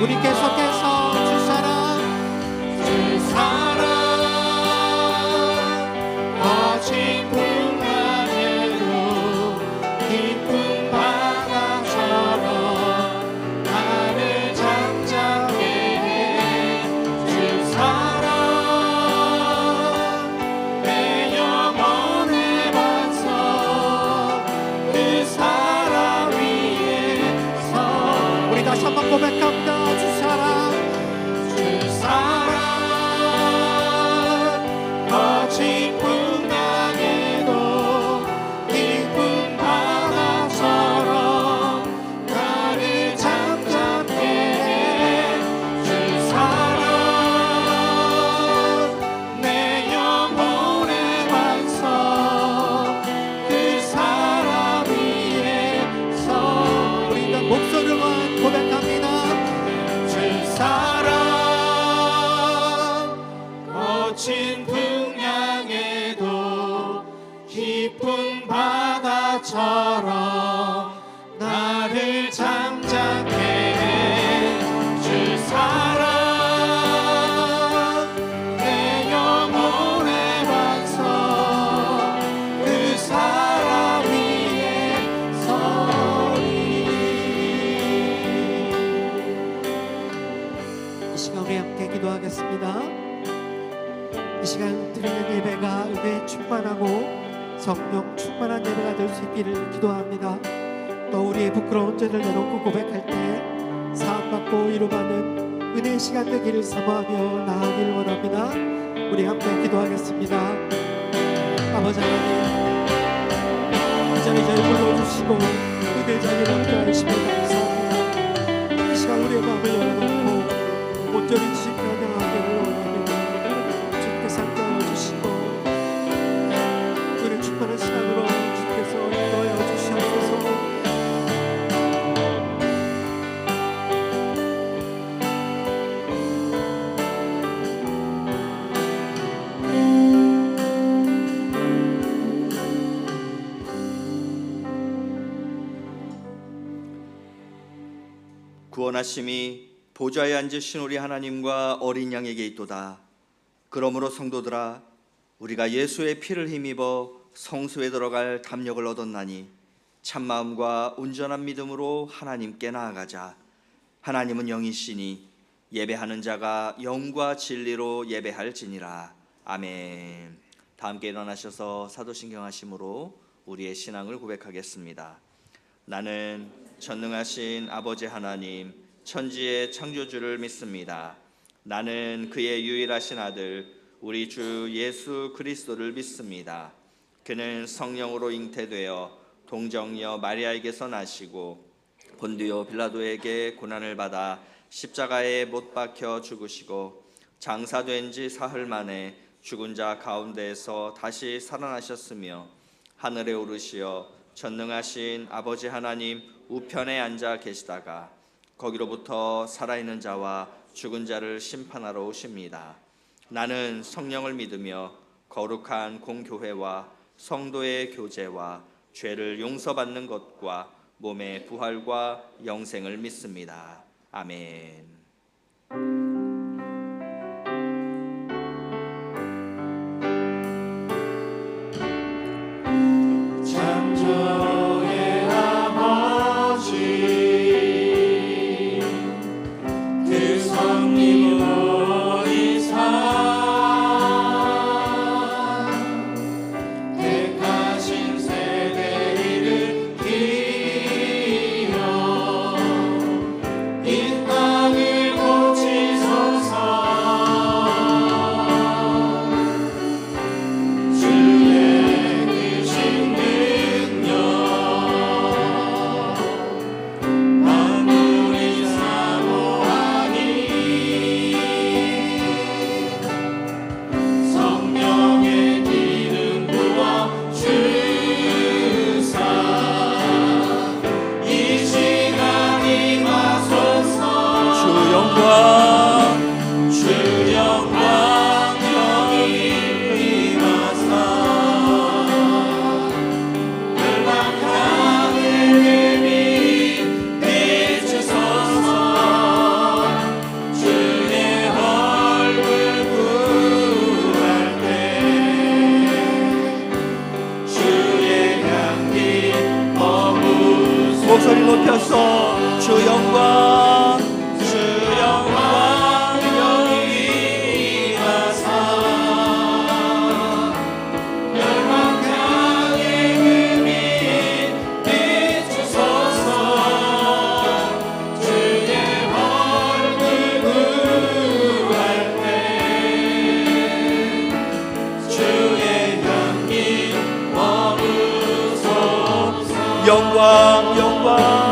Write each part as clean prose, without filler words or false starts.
우리 계속해서 주 사랑 거친 풍랑에도 깊은 바다처럼 나를 잠잠게 해. 주 사랑 내 영혼의 반석 그 사랑 위에서 우리 다시 한번 고백합니다. 주 사랑 거친 풍랑에도 깊은 바다처럼 나를 잠잠게 해. 주 사랑 내 영혼의 반석 그 사랑 위에서 우리 다 목소리만 고백합니다. 주 사랑 거친 풍랑에도 깊은 바다처럼 나를 잠잠게 해. 주 사랑 내 영혼의 반석 그 사랑 위에 서리. 이 시간 우리 함께 기도하겠습니다. 이 시간 드리는 예배가 은혜 충만하고 성령 충만한 예배가 될 수 있기를 기도합니다. 또 우리의 부끄러운 죄를 내놓고 고백할 때 사함받고 이루받는 은혜의 시간 되기를 사모하며 나아가기를 원합니다. 우리 함께 기도하겠습니다. 아버지 하나님, 이 자리 저희 불러주시고 은혜 자리를 함께 하시며 감사합니다. 이 시간 우리의 마음을 열어놓고 온전히 주님 찬양하기를 원합니다. 상대하여 주시고 은혜 충만한 시간으로 주께서 인도하여 주시옵소서. 구원하심이 보좌에 앉으신 우리 하나님과 어린 양에게 있도다. 그러므로 성도들아, 우리가 예수의 피를 힘입어 성소에 들어갈 담력을 얻었나니 참마음과 온전한 믿음으로 하나님께 나아가자. 하나님은 영이시니 예배하는 자가 영과 진리로 예배할지니라. 아멘. 다 함께 일어나셔서 사도신경 하심으로 우리의 신앙을 고백하겠습니다. 나는 전능하신 아버지 하나님, 천지의 창조주를 믿습니다. 나는 그의 유일하신 아들 우리 주 예수 그리스도를 믿습니다. 그는 성령으로 잉태되어 동정녀 마리아에게서 나시고 본디오 빌라도에게 고난을 받아 십자가에 못 박혀 죽으시고 장사된 지 사흘 만에 죽은 자 가운데에서 다시 살아나셨으며 하늘에 오르시어 전능하신 아버지 하나님 우편에 앉아 계시다가 거기로부터 살아있는 자와 죽은 자를 심판하러 오십니다. 나는 성령을 믿으며 거룩한 공교회와 성도의 교제와 죄를 용서받는 것과 몸의 부활과 영생을 믿습니다. 아멘. 창조의 아버지 그 성님 택하신 세대 일으키며 이 땅을 영광 영광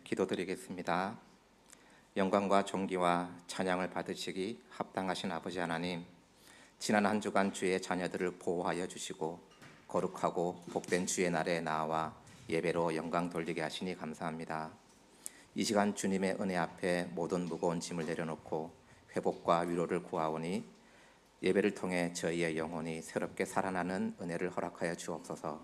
기도드리겠습니다. 영광과 존귀와 찬양을 받으시기 합당하신 아버지 하나님, 지난 한 주간 주의 자녀들을 보호하여 주시고 거룩하고 복된 주의 날에 나와 예배로 영광 돌리게 하시니 감사합니다. 이 시간 주님의 은혜 앞에 모든 무거운 짐을 내려놓고 회복과 위로를 구하오니 예배를 통해 저희의 영혼이 새롭게 살아나는 은혜를 허락하여 주옵소서.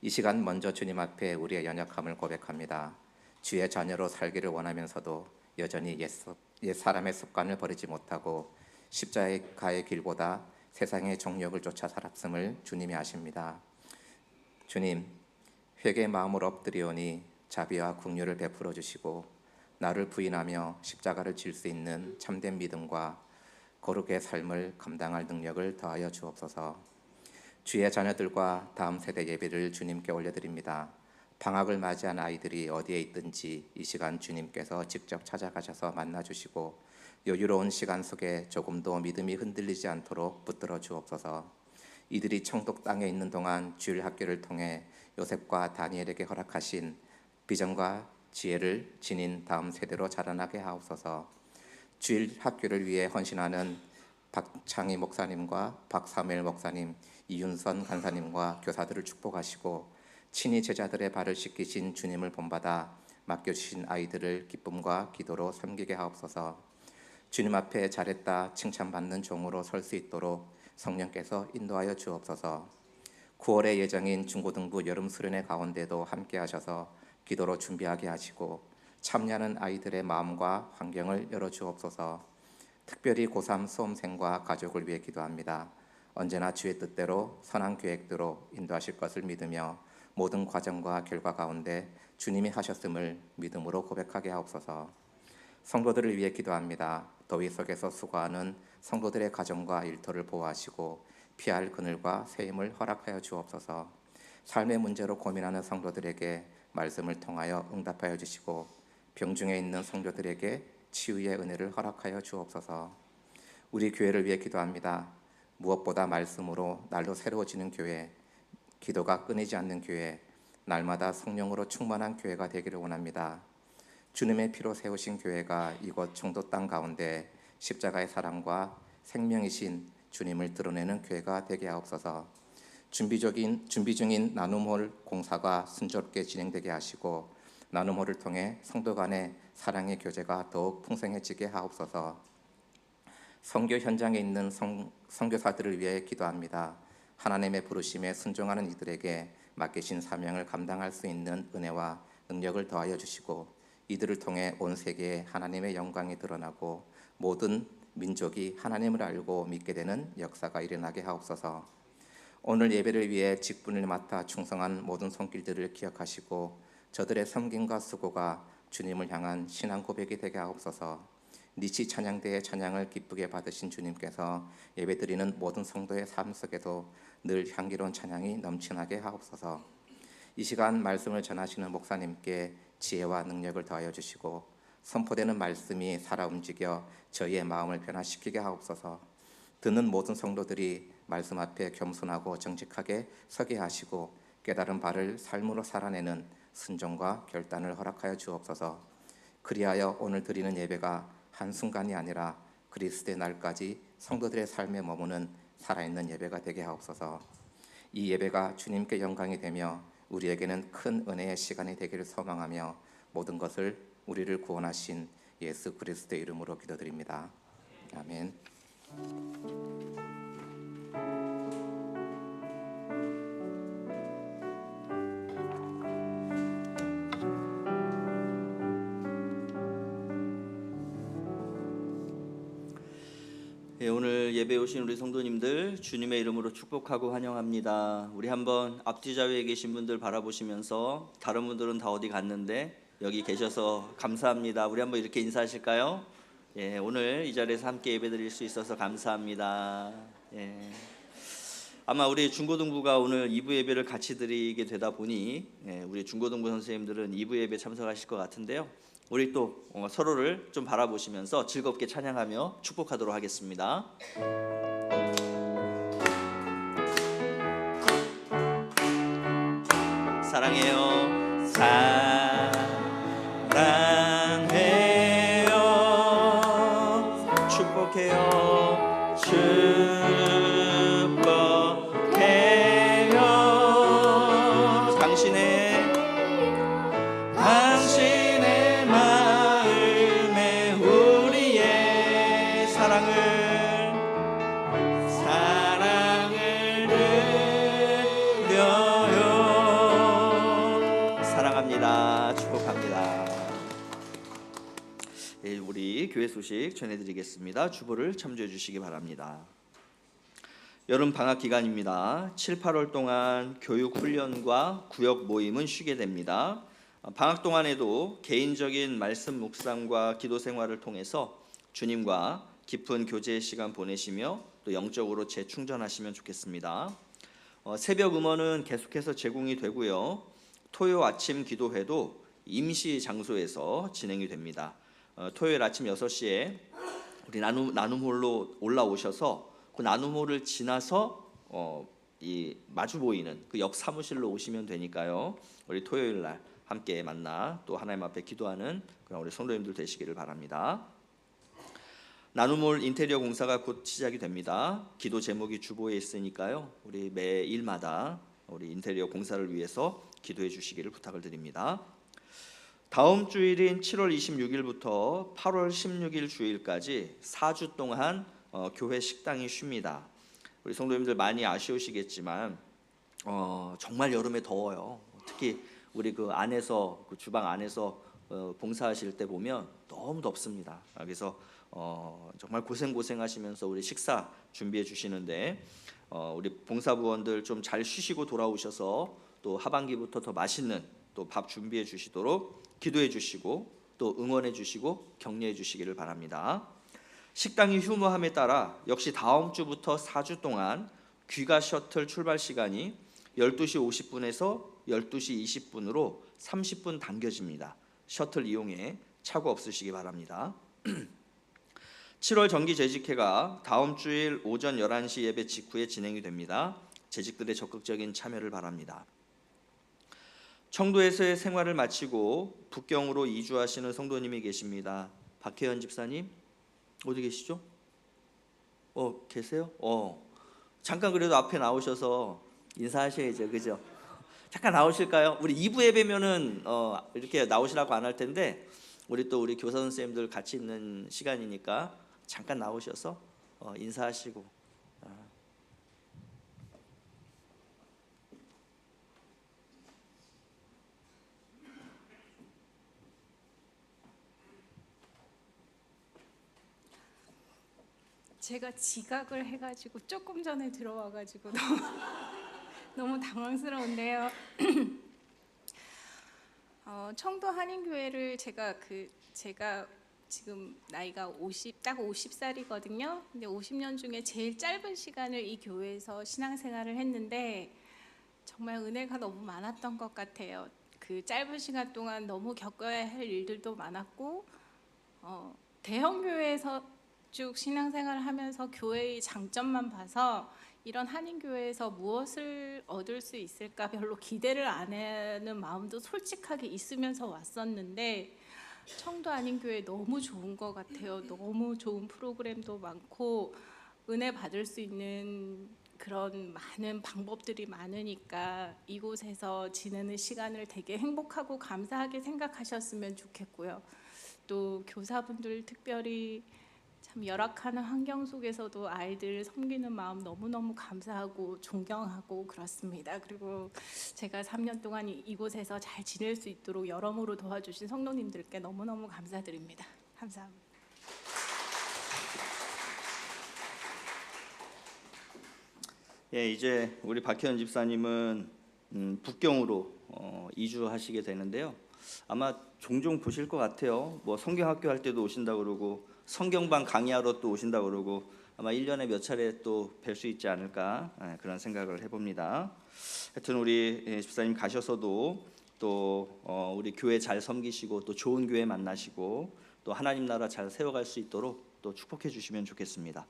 이 시간 먼저 주님 앞에 우리의 연약함을 고백합니다. 주의 자녀로 살기를 원하면서도 여전히 옛 사람의 습관을 버리지 못하고 십자가의 길보다 세상의 정욕을 쫓아 살았음을 주님이 아십니다. 주님, 회개의 마음으로 엎드리오니 자비와 긍휼을 베풀어 주시고 나를 부인하며 십자가를 질 수 있는 참된 믿음과 거룩의 삶을 감당할 능력을 더하여 주옵소서. 주의 자녀들과 다음 세대 예배를 주님께 올려드립니다. 방학을 맞이한 아이들이 어디에 있든지 이 시간 주님께서 직접 찾아가셔서 만나주시고 여유로운 시간 속에 조금도 믿음이 흔들리지 않도록 붙들어 주옵소서. 이들이 청독 땅에 있는 동안 주일 학교를 통해 요셉과 다니엘에게 허락하신 비전과 지혜를 지닌 다음 세대로 자라나게 하옵소서. 주일 학교를 위해 헌신하는 박창희 목사님과 박사멜 목사님, 이윤선 간사님과 교사들을 축복하시고 친히 제자들의 발을 씻기신 주님을 본받아 맡겨주신 아이들을 기쁨과 기도로 섬기게 하옵소서. 주님 앞에 잘했다 칭찬받는 종으로 설 수 있도록 성령께서 인도하여 주옵소서. 9월에 예정인 중고등부 여름 수련회 가운데도 함께 하셔서 기도로 준비하게 하시고 참여하는 아이들의 마음과 환경을 열어주옵소서. 특별히 고3 수험생과 가족을 위해 기도합니다. 언제나 주의 뜻대로 선한 계획대로 인도하실 것을 믿으며 모든 과정과 결과 가운데 주님이 하셨음을 믿음으로 고백하게 하옵소서. 성도들을 위해 기도합니다. 더위 속에서 수고하는 성도들의 가정과 일터를 보호하시고 피할 그늘과 새 힘을 허락하여 주옵소서. 삶의 문제로 고민하는 성도들에게 말씀을 통하여 응답하여 주시고 병중에 있는 성도들에게 치유의 은혜를 허락하여 주옵소서. 우리 교회를 위해 기도합니다. 무엇보다 말씀으로 날로 새로워지는 교회, 기도가 끊이지 않는 교회, 날마다 성령으로 충만한 교회가 되기를 원합니다. 주님의 피로 세우신 교회가 이곳 청도 땅 가운데 십자가의 사랑과 생명이신 주님을 드러내는 교회가 되게 하옵소서. 준비 중인 나눔홀 공사가 순조롭게 진행되게 하시고 나눔홀을 통해 성도 간의 사랑의 교제가 더욱 풍성해지게 하옵소서. 선교 현장에 있는 선교사들을 위해 기도합니다. 하나님의 부르심에 순종하는 이들에게 맡기신 사명을 감당할 수 있는 은혜와 능력을 더하여 주시고 이들을 통해 온 세계에 하나님의 영광이 드러나고 모든 민족이 하나님을 알고 믿게 되는 역사가 일어나게 하옵소서. 오늘 예배를 위해 직분을 맡아 충성한 모든 손길들을 기억하시고 저들의 섬김과 수고가 주님을 향한 신앙 고백이 되게 하옵소서. 니치 찬양대의 찬양을 기쁘게 받으신 주님께서 예배드리는 모든 성도의 삶 속에도 늘 향기로운 찬양이 넘치나게 하옵소서. 이 시간 말씀을 전하시는 목사님께 지혜와 능력을 더하여 주시고 선포되는 말씀이 살아 움직여 저희의 마음을 변화시키게 하옵소서. 듣는 모든 성도들이 말씀 앞에 겸손하고 정직하게 서게 하시고 깨달은 바를 삶으로 살아내는 순종과 결단을 허락하여 주옵소서. 그리하여 오늘 드리는 예배가 한순간이 아니라 그리스도의 날까지 성도들의 삶에 머무는 살아있는 예배가 되게 하옵소서. 이 예배가 주님께 영광이 되며 우리에게는 큰 은혜의 시간이 되기를 소망하며 모든 것을 우리를 구원하신 예수 그리스도의 이름으로 기도드립니다. 아멘. 예, 오늘 예배 오신 우리 성도님들 주님의 이름으로 축복하고 환영합니다. 우리 한번 앞뒤 자리에 계신 분들 바라보시면서 다른 분들은 다 어디 갔는데 여기 계셔서 감사합니다. 우리 한번 이렇게 인사하실까요? 예, 오늘 이 자리에서 함께 예배드릴 수 있어서 감사합니다. 예. 아마 우리 중고등부가 오늘 2부 예배를 같이 드리게 되다 보니 우리 중고등부 선생님들은 2부 예배 참석하실 것 같은데요. 우리 또 서로를 좀 바라보시면서 즐겁게 찬양하며 축복하도록 하겠습니다. 사랑해요. 사랑해요. 축복해요. 축복해요. 당신의 마음에 우리의 사랑을 드려요. 사랑합니다. 축복합니다. 예, 우리 교회 소식 전해드리겠습니다. 주보를 참조해 주시기 바랍니다. 여름 방학 기간입니다. 7, 8월 동안 교육 훈련과 구역 모임은 쉬게 됩니다. 방학 동안에도 개인적인 말씀 묵상과 기도 생활을 통해서 주님과 깊은 교제의 시간 보내시며 또 영적으로 재충전하시면 좋겠습니다. 새벽 음원은 계속해서 제공이 되고요. 토요 아침 기도회도 임시 장소에서 진행이 됩니다. 토요일 아침 6시에 우리 나눔홀로 올라오셔서 그 나눔홀을 지나서 이 마주 보이는 그 옆 사무실로 오시면 되니까요. 우리 토요일 날 함께 만나 또 하나님 앞에 기도하는 그런 우리 성도님들 되시기를 바랍니다. 나눔홀 인테리어 공사가 곧 시작이 됩니다. 기도 제목이 주보에 있으니까요. 우리 매일마다 우리 인테리어 공사를 위해서 기도해 주시기를 부탁을 드립니다. 다음 주일인 7월 26일부터 8월 16일 주일까지 4주 동안 교회 식당이 쉽니다. 우리 성도님들 많이 아쉬우시겠지만 정말 여름에 더워요. 특히 우리 그 안에서 그 주방 안에서 봉사하실 때 보면 너무 덥습니다. 그래서 정말 고생하시면서 우리 식사 준비해 주시는데 우리 봉사부원들 좀 잘 쉬시고 돌아오셔서 또 하반기부터 더 맛있는 또 밥 준비해 주시도록 기도해 주시고 또 응원해 주시고 격려해 주시기를 바랍니다. 식당이 휴무함에 따라 역시 다음 주부터 4주 동안 귀가 셔틀 출발 시간이 12시 50분에서 12시 20분으로 30분 당겨집니다. 셔틀 이용에 착오 없으시기 바랍니다. 7월 정기 재직회가 다음 주일 오전 11시 예배 직후에 진행이 됩니다. 재직들의 적극적인 참여를 바랍니다. 청도에서의 생활을 마치고 북경으로 이주하시는 성도님이 계십니다. 박혜연 집사님 어디 계시죠? 계세요? 잠깐 그래도 앞에 나오셔서 인사하셔야죠, 그죠? 잠깐 나오실까요? 우리 2부 예배면은 이렇게 나오시라고 안 할 텐데 우리 또 우리 교사 선생님들 같이 있는 시간이니까 잠깐 나오셔서 인사하시고. 제가 지각을 해가지고 조금 전에 들어와가지고 너무 당황스러운데요. 청도 한인교회를 제가 지금 나이가 딱 50살이거든요. 근데 50년 중에 제일 짧은 시간을 이 교회에서 신앙생활을 했는데 정말 은혜가 너무 많았던 것 같아요. 그 짧은 시간 동안 너무 겪어야 할 일들도 많았고 대형 교회에서 쭉 신앙생활을 하면서 교회의 장점만 봐서 이런 한인교회에서 무엇을 얻을 수 있을까 별로 기대를 안 하는 마음도 솔직하게 있으면서 왔었는데 청도 한인교회 너무 좋은 것 같아요. 너무 좋은 프로그램도 많고 은혜 받을 수 있는 그런 많은 방법들이 많으니까 이곳에서 지내는 시간을 되게 행복하고 감사하게 생각하셨으면 좋겠고요. 또 교사분들 특별히 참 열악한 환경 속에서도 아이들 섬기는 마음 너무너무 감사하고 존경하고 그렇습니다. 그리고 제가 3년 동안 이곳에서 잘 지낼 수 있도록 여러모로 도와주신 성도님들께 너무너무 감사드립니다. 감사합니다. 예, 이제 우리 박혜연 집사님은 북경으로 이주하시게 되는데요. 아마 종종 보실 것 같아요. 뭐 성경학교 할 때도 오신다 그러고 성경방 강의하러 또 오신다 그러고 아마 1년에 몇 차례 또 뵐 수 있지 않을까 그런 생각을 해봅니다. 하여튼 우리 집사님 가셔서도 또 우리 교회 잘 섬기시고 또 좋은 교회 만나시고 또 하나님 나라 잘 세워갈 수 있도록 또 축복해 주시면 좋겠습니다.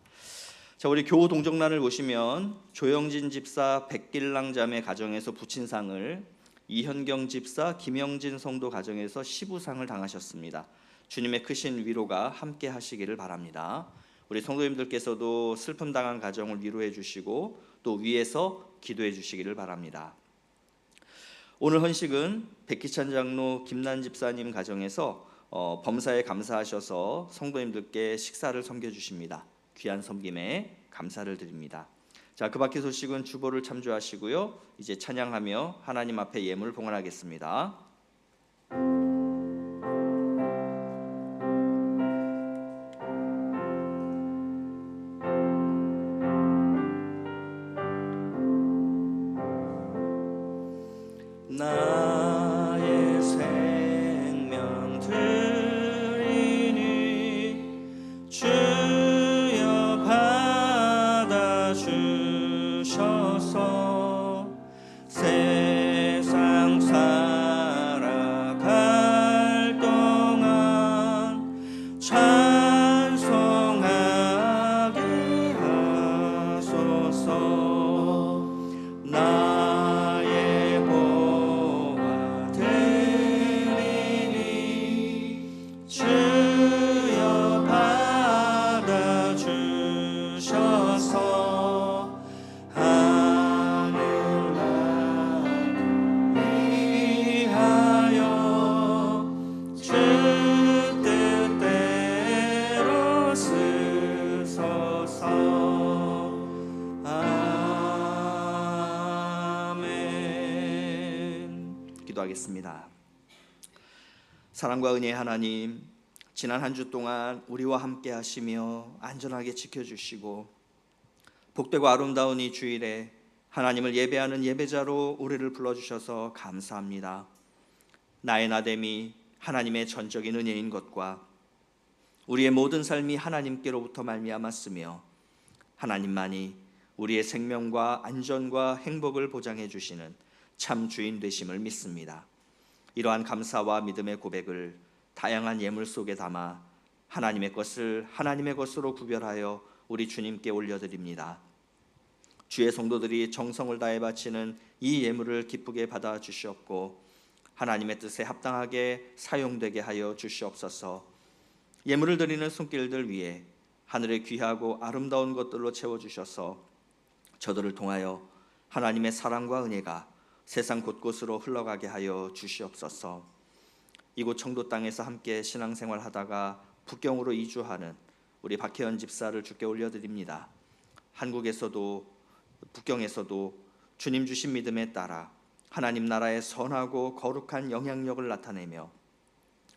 자, 우리 교우 동정란을 보시면 조영진 집사 백길랑 자매 가정에서 부친상을, 이현경 집사 김영진 성도 가정에서 시부상을 당하셨습니다. 주님의 크신 위로가 함께 하시기를 바랍니다. 우리 성도님들께서도 슬픔 당한 가정을 위로해 주시고 또 위에서 기도해 주시기를 바랍니다. 오늘 헌식은 백희찬 장로 김난 집사님 가정에서 범사에 감사하셔서 성도님들께 식사를 섬겨 주십니다. 귀한 섬김에 감사를 드립니다. 자, 그 밖의 소식은 주보를 참조하시고요. 이제 찬양하며 하나님 앞에 예물 봉헌하겠습니다. 나의 생명 드리니 주여 받아주셔서 세상 살아갈 동안 찬송하게 하소서. 나의 보화 드리니 주여 받아주셔서 하늘나라를 위하여 주 뜻대로 쓰소서. 기도하겠습니다. 사랑과 은혜의 하나님, 지난 한 주 동안 우리와 함께 하시며 안전하게 지켜주시고 복되고 아름다운 이 주일에 하나님을 예배하는 예배자로 우리를 불러주셔서 감사합니다. 나의 나됨이 하나님의 전적인 은혜인 것과 우리의 모든 삶이 하나님께로부터 말미암았으며 하나님만이 우리의 생명과 안전과 행복을 보장해 주시는 참 주인 되심을 믿습니다. 이러한 감사와 믿음의 고백을 다양한 예물 속에 담아 하나님의 것을 하나님의 것으로 구별하여 우리 주님께 올려드립니다. 주의 성도들이 정성을 다해 바치는 이 예물을 기쁘게 받아 주시옵고 하나님의 뜻에 합당하게 사용되게 하여 주시옵소서. 예물을 드리는 손길들 위에 하늘의 귀하고 아름다운 것들로 채워주셔서 저들을 통하여 하나님의 사랑과 은혜가 세상 곳곳으로 흘러가게 하여 주시옵소서. 이곳 청도 땅에서 함께 신앙생활하다가 북경으로 이주하는 우리 박혜연 집사를 주께 올려드립니다. 한국에서도 북경에서도 주님 주신 믿음에 따라 하나님 나라의 선하고 거룩한 영향력을 나타내며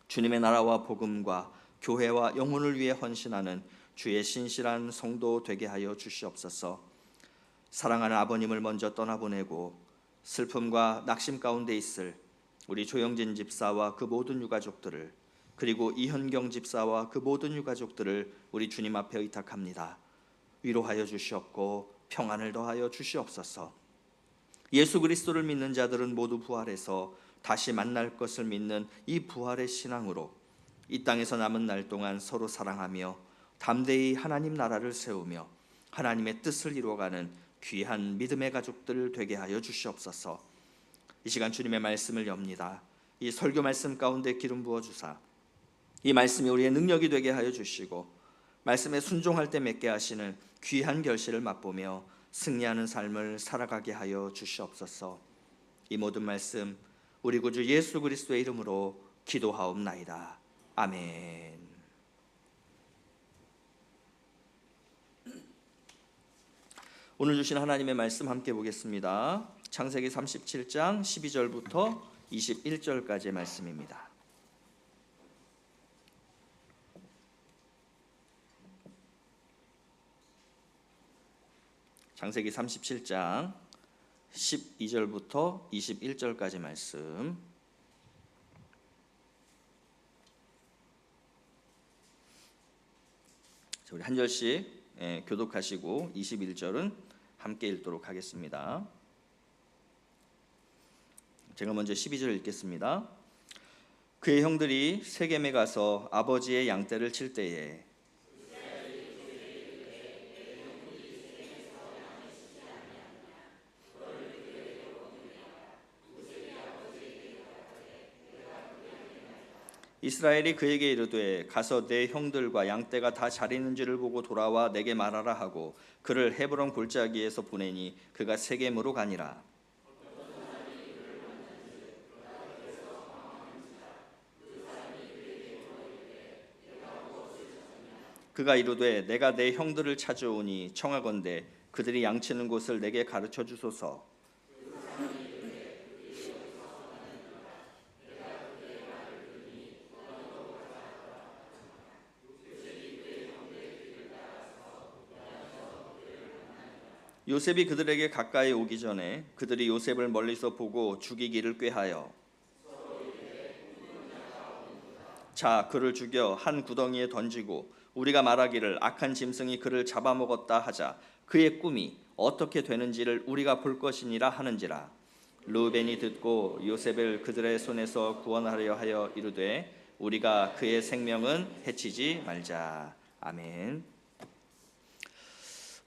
주님의 나라와 복음과 교회와 영혼을 위해 헌신하는 주의 신실한 성도 되게 하여 주시옵소서. 사랑하는 아버님을 먼저 떠나보내고 슬픔과 낙심 가운데 있을 우리 조영진 집사와 그 모든 유가족들을, 그리고 이현경 집사와 그 모든 유가족들을 우리 주님 앞에 의탁합니다. 위로하여 주시옵고 평안을 더하여 주시옵소서. 예수 그리스도를 믿는 자들은 모두 부활해서 다시 만날 것을 믿는 이 부활의 신앙으로 이 땅에서 남은 날 동안 서로 사랑하며 담대히 하나님 나라를 세우며 하나님의 뜻을 이루어가는 귀한 믿음의 가족들 되게 하여 주시옵소서. 이 시간 주님의 말씀을 엽니다. 이 설교 말씀 가운데 기름 부어 주사 이 말씀이 우리의 능력이 되게 하여 주시고 말씀에 순종할 때 맺게 하시는 귀한 결실을 맛보며 승리하는 삶을 살아가게 하여 주시옵소서. 이 모든 말씀 우리 구주 예수 그리스도의 이름으로 기도하옵나이다. 아멘. 오늘 주신 하나님의 말씀 함께 보겠습니다. 창세기 37장 12절부터 21절까지의 말씀입니다. 창세기 37장 12절부터 21절까지 말씀. 우리 한 절씩 교독하시고 21절은 함께 읽도록 하겠습니다. 제가 먼저 12절 읽겠습니다. 그의 형들이 세겜에 가서 아버지의 양떼를 칠 때에 이스라엘이 그에게 이르되 가서 내 형들과 양떼가 다 잘 있는지를 보고 돌아와 내게 말하라 하고 그를 헤브론 골짜기에서 보내니 그가 세겜으로 가니라. 그가 이르되 내가 내 형들을 찾아오니 청하건대 그들이 양치는 곳을 내게 가르쳐 주소서. 요셉이 그들에게 가까이 오기 전에 그들이 요셉을 멀리서 보고 죽이기를 꾀하여 자 그를 죽여 한 구덩이에 던지고 우리가 말하기를 악한 짐승이 그를 잡아먹었다 하자 그의 꿈이 어떻게 되는지를 우리가 볼 것이니라 하는지라. 르우벤이 듣고 요셉을 그들의 손에서 구원하려 하여 이르되 우리가 그의 생명은 해치지 말자. 아멘.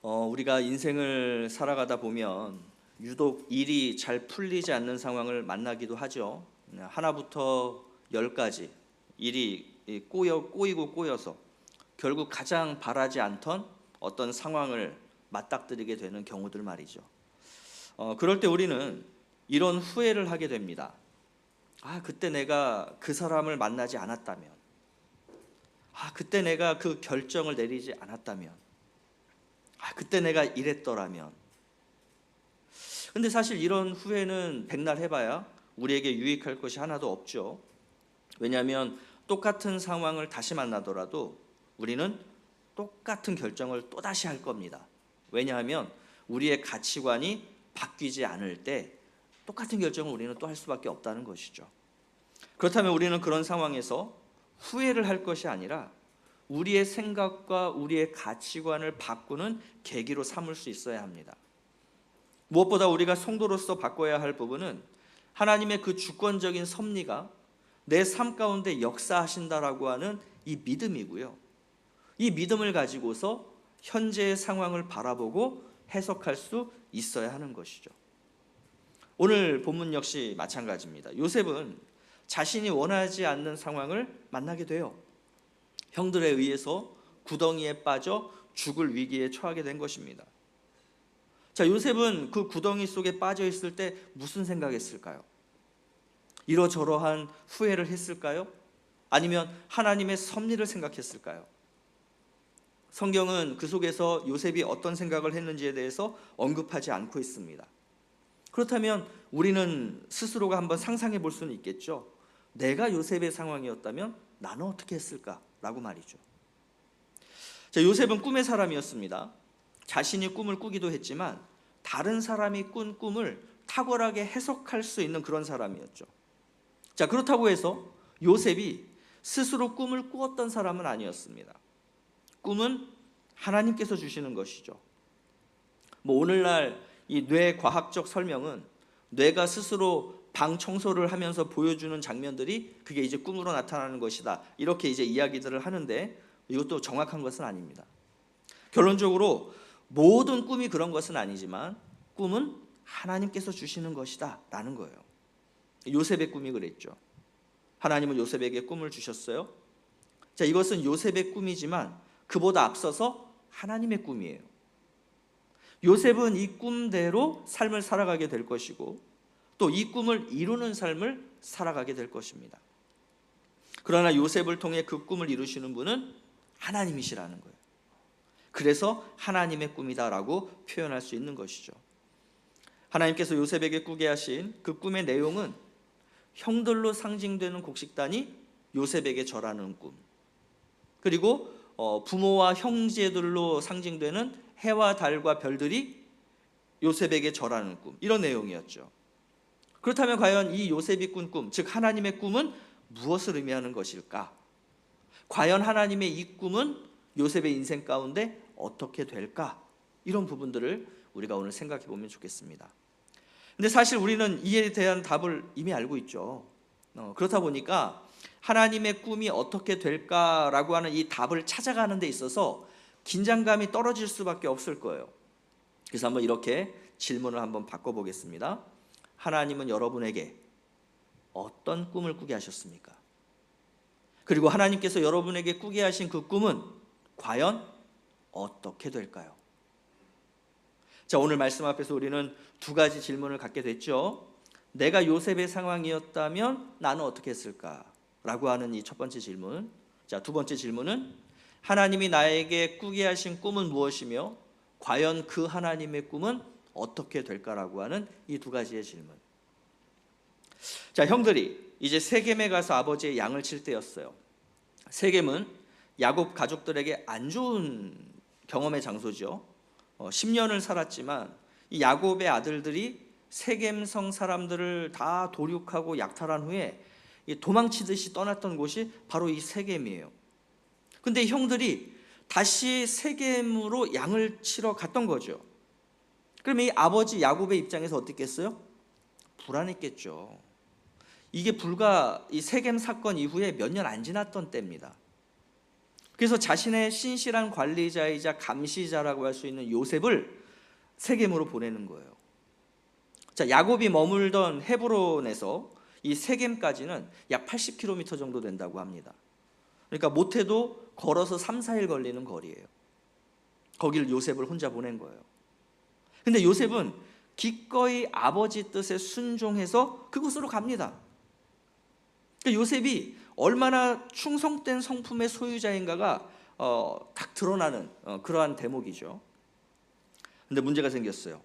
우리가 인생을 살아가다 보면 유독 일이 잘 풀리지 않는 상황을 만나기도 하죠. 하나부터 10까지 일이 꼬여서 결국 가장 바라지 않던 어떤 상황을 맞닥뜨리게 되는 경우들 말이죠. 그럴 때 우리는 이런 후회를 하게 됩니다. 그때 내가 그 사람을 만나지 않았다면, 그때 내가 그 결정을 내리지 않았다면, 그때 내가 이랬더라면. 근데 사실 이런 후회는 백날 해봐야 우리에게 유익할 것이 하나도 없죠. 왜냐하면 똑같은 상황을 다시 만나더라도 우리는 똑같은 결정을 또다시 할 겁니다. 왜냐하면 우리의 가치관이 바뀌지 않을 때 똑같은 결정을 우리는 또 할 수밖에 없다는 것이죠. 그렇다면 우리는 그런 상황에서 후회를 할 것이 아니라 우리의 생각과 우리의 가치관을 바꾸는 계기로 삼을 수 있어야 합니다. 무엇보다 우리가 성도로서 바꿔야 할 부분은 하나님의 그 주권적인 섭리가 내 삶 가운데 역사하신다라고 하는 이 믿음이고요. 이 믿음을 가지고서 현재의 상황을 바라보고 해석할 수 있어야 하는 것이죠. 오늘 본문 역시 마찬가지입니다. 요셉은 자신이 원하지 않는 상황을 만나게 돼요. 형들에 의해서 구덩이에 빠져 죽을 위기에 처하게 된 것입니다. 자, 요셉은 그 구덩이 속에 빠져 있을 때 무슨 생각했을까요? 이러저러한 후회를 했을까요? 아니면 하나님의 섭리를 생각했을까요? 성경은 그 속에서 요셉이 어떤 생각을 했는지에 대해서 언급하지 않고 있습니다. 그렇다면 우리는 스스로가 한번 상상해 볼 수는 있겠죠. 내가 요셉의 상황이었다면 나는 어떻게 했을까라고 말이죠. 자, 요셉은 꿈의 사람이었습니다. 자신이 꿈을 꾸기도 했지만 다른 사람이 꾼 꿈을 탁월하게 해석할 수 있는 그런 사람이었죠. 자, 그렇다고 해서 요셉이 스스로 꿈을 꾸었던 사람은 아니었습니다. 꿈은 하나님께서 주시는 것이죠. 오늘날 이 뇌과학적 설명은 뇌가 스스로 방 청소를 하면서 보여주는 장면들이 그게 이제 꿈으로 나타나는 것이다. 이렇게 이제 이야기들을 하는데 이것도 정확한 것은 아닙니다. 결론적으로 모든 꿈이 그런 것은 아니지만 꿈은 하나님께서 주시는 것이다 라는 거예요. 요셉의 꿈이 그랬죠. 하나님은 요셉에게 꿈을 주셨어요. 자, 이것은 요셉의 꿈이지만 그보다 앞서서 하나님의 꿈이에요. 요셉은 이 꿈대로 삶을 살아가게 될 것이고 또 이 꿈을 이루는 삶을 살아가게 될 것입니다. 그러나 요셉을 통해 그 꿈을 이루시는 분은 하나님이시라는 거예요. 그래서 하나님의 꿈이다라고 표현할 수 있는 것이죠. 하나님께서 요셉에게 꾸게 하신 그 꿈의 내용은 형들로 상징되는 곡식단이 요셉에게 절하는 꿈, 그리고 부모와 형제들로 상징되는 해와 달과 별들이 요셉에게 절하는 꿈, 이런 내용이었죠. 그렇다면 과연 이 요셉이 꾼 꿈, 즉 하나님의 꿈은 무엇을 의미하는 것일까? 과연 하나님의 이 꿈은 요셉의 인생 가운데 어떻게 될까? 이런 부분들을 우리가 오늘 생각해 보면 좋겠습니다. 근데 사실 우리는 이에 대한 답을 이미 알고 있죠. 그렇다 보니까 하나님의 꿈이 어떻게 될까라고 하는 이 답을 찾아가는 데 있어서 긴장감이 떨어질 수밖에 없을 거예요. 그래서 한번 이렇게 질문을 한번 바꿔보겠습니다. 하나님은 여러분에게 어떤 꿈을 꾸게 하셨습니까? 그리고 하나님께서 여러분에게 꾸게 하신 그 꿈은 과연 어떻게 될까요? 자, 오늘 말씀 앞에서 우리는 두 가지 질문을 갖게 됐죠. 내가 요셉의 상황이었다면 나는 어떻게 했을까? 라고 하는 이 첫 번째 질문. 자, 두 번째 질문은 하나님이 나에게 꾸게 하신 꿈은 무엇이며 과연 그 하나님의 꿈은 어떻게 될까라고 하는 이 두 가지의 질문. 자, 형들이 이제 세겜에 가서 아버지의 양을 칠 때였어요. 세겜은 야곱 가족들에게 안 좋은 경험의 장소죠. 10년을 살았지만 이 야곱의 아들들이 세겜성 사람들을 다 도륙하고 약탈한 후에 도망치듯이 떠났던 곳이 바로 이 세겜이에요. 근데 형들이 다시 세겜으로 양을 치러 갔던 거죠. 그럼 이 아버지 야곱의 입장에서 어땠겠어요? 불안했겠죠. 이게 불과 이 세겜 사건 이후에 몇 년 안 지났던 때입니다. 그래서 자신의 신실한 관리자이자 감시자라고 할 수 있는 요셉을 세겜으로 보내는 거예요. 자, 야곱이 머물던 헤브론에서 이 세겜까지는 약 80km 정도 된다고 합니다. 그러니까 못해도 걸어서 3, 4일 걸리는 거리예요. 거길 요셉을 혼자 보낸 거예요. 근데 요셉은 기꺼이 아버지 뜻에 순종해서 그곳으로 갑니다. 그러니까 요셉이 얼마나 충성된 성품의 소유자인가가 딱 드러나는 그러한 대목이죠. 근데 문제가 생겼어요.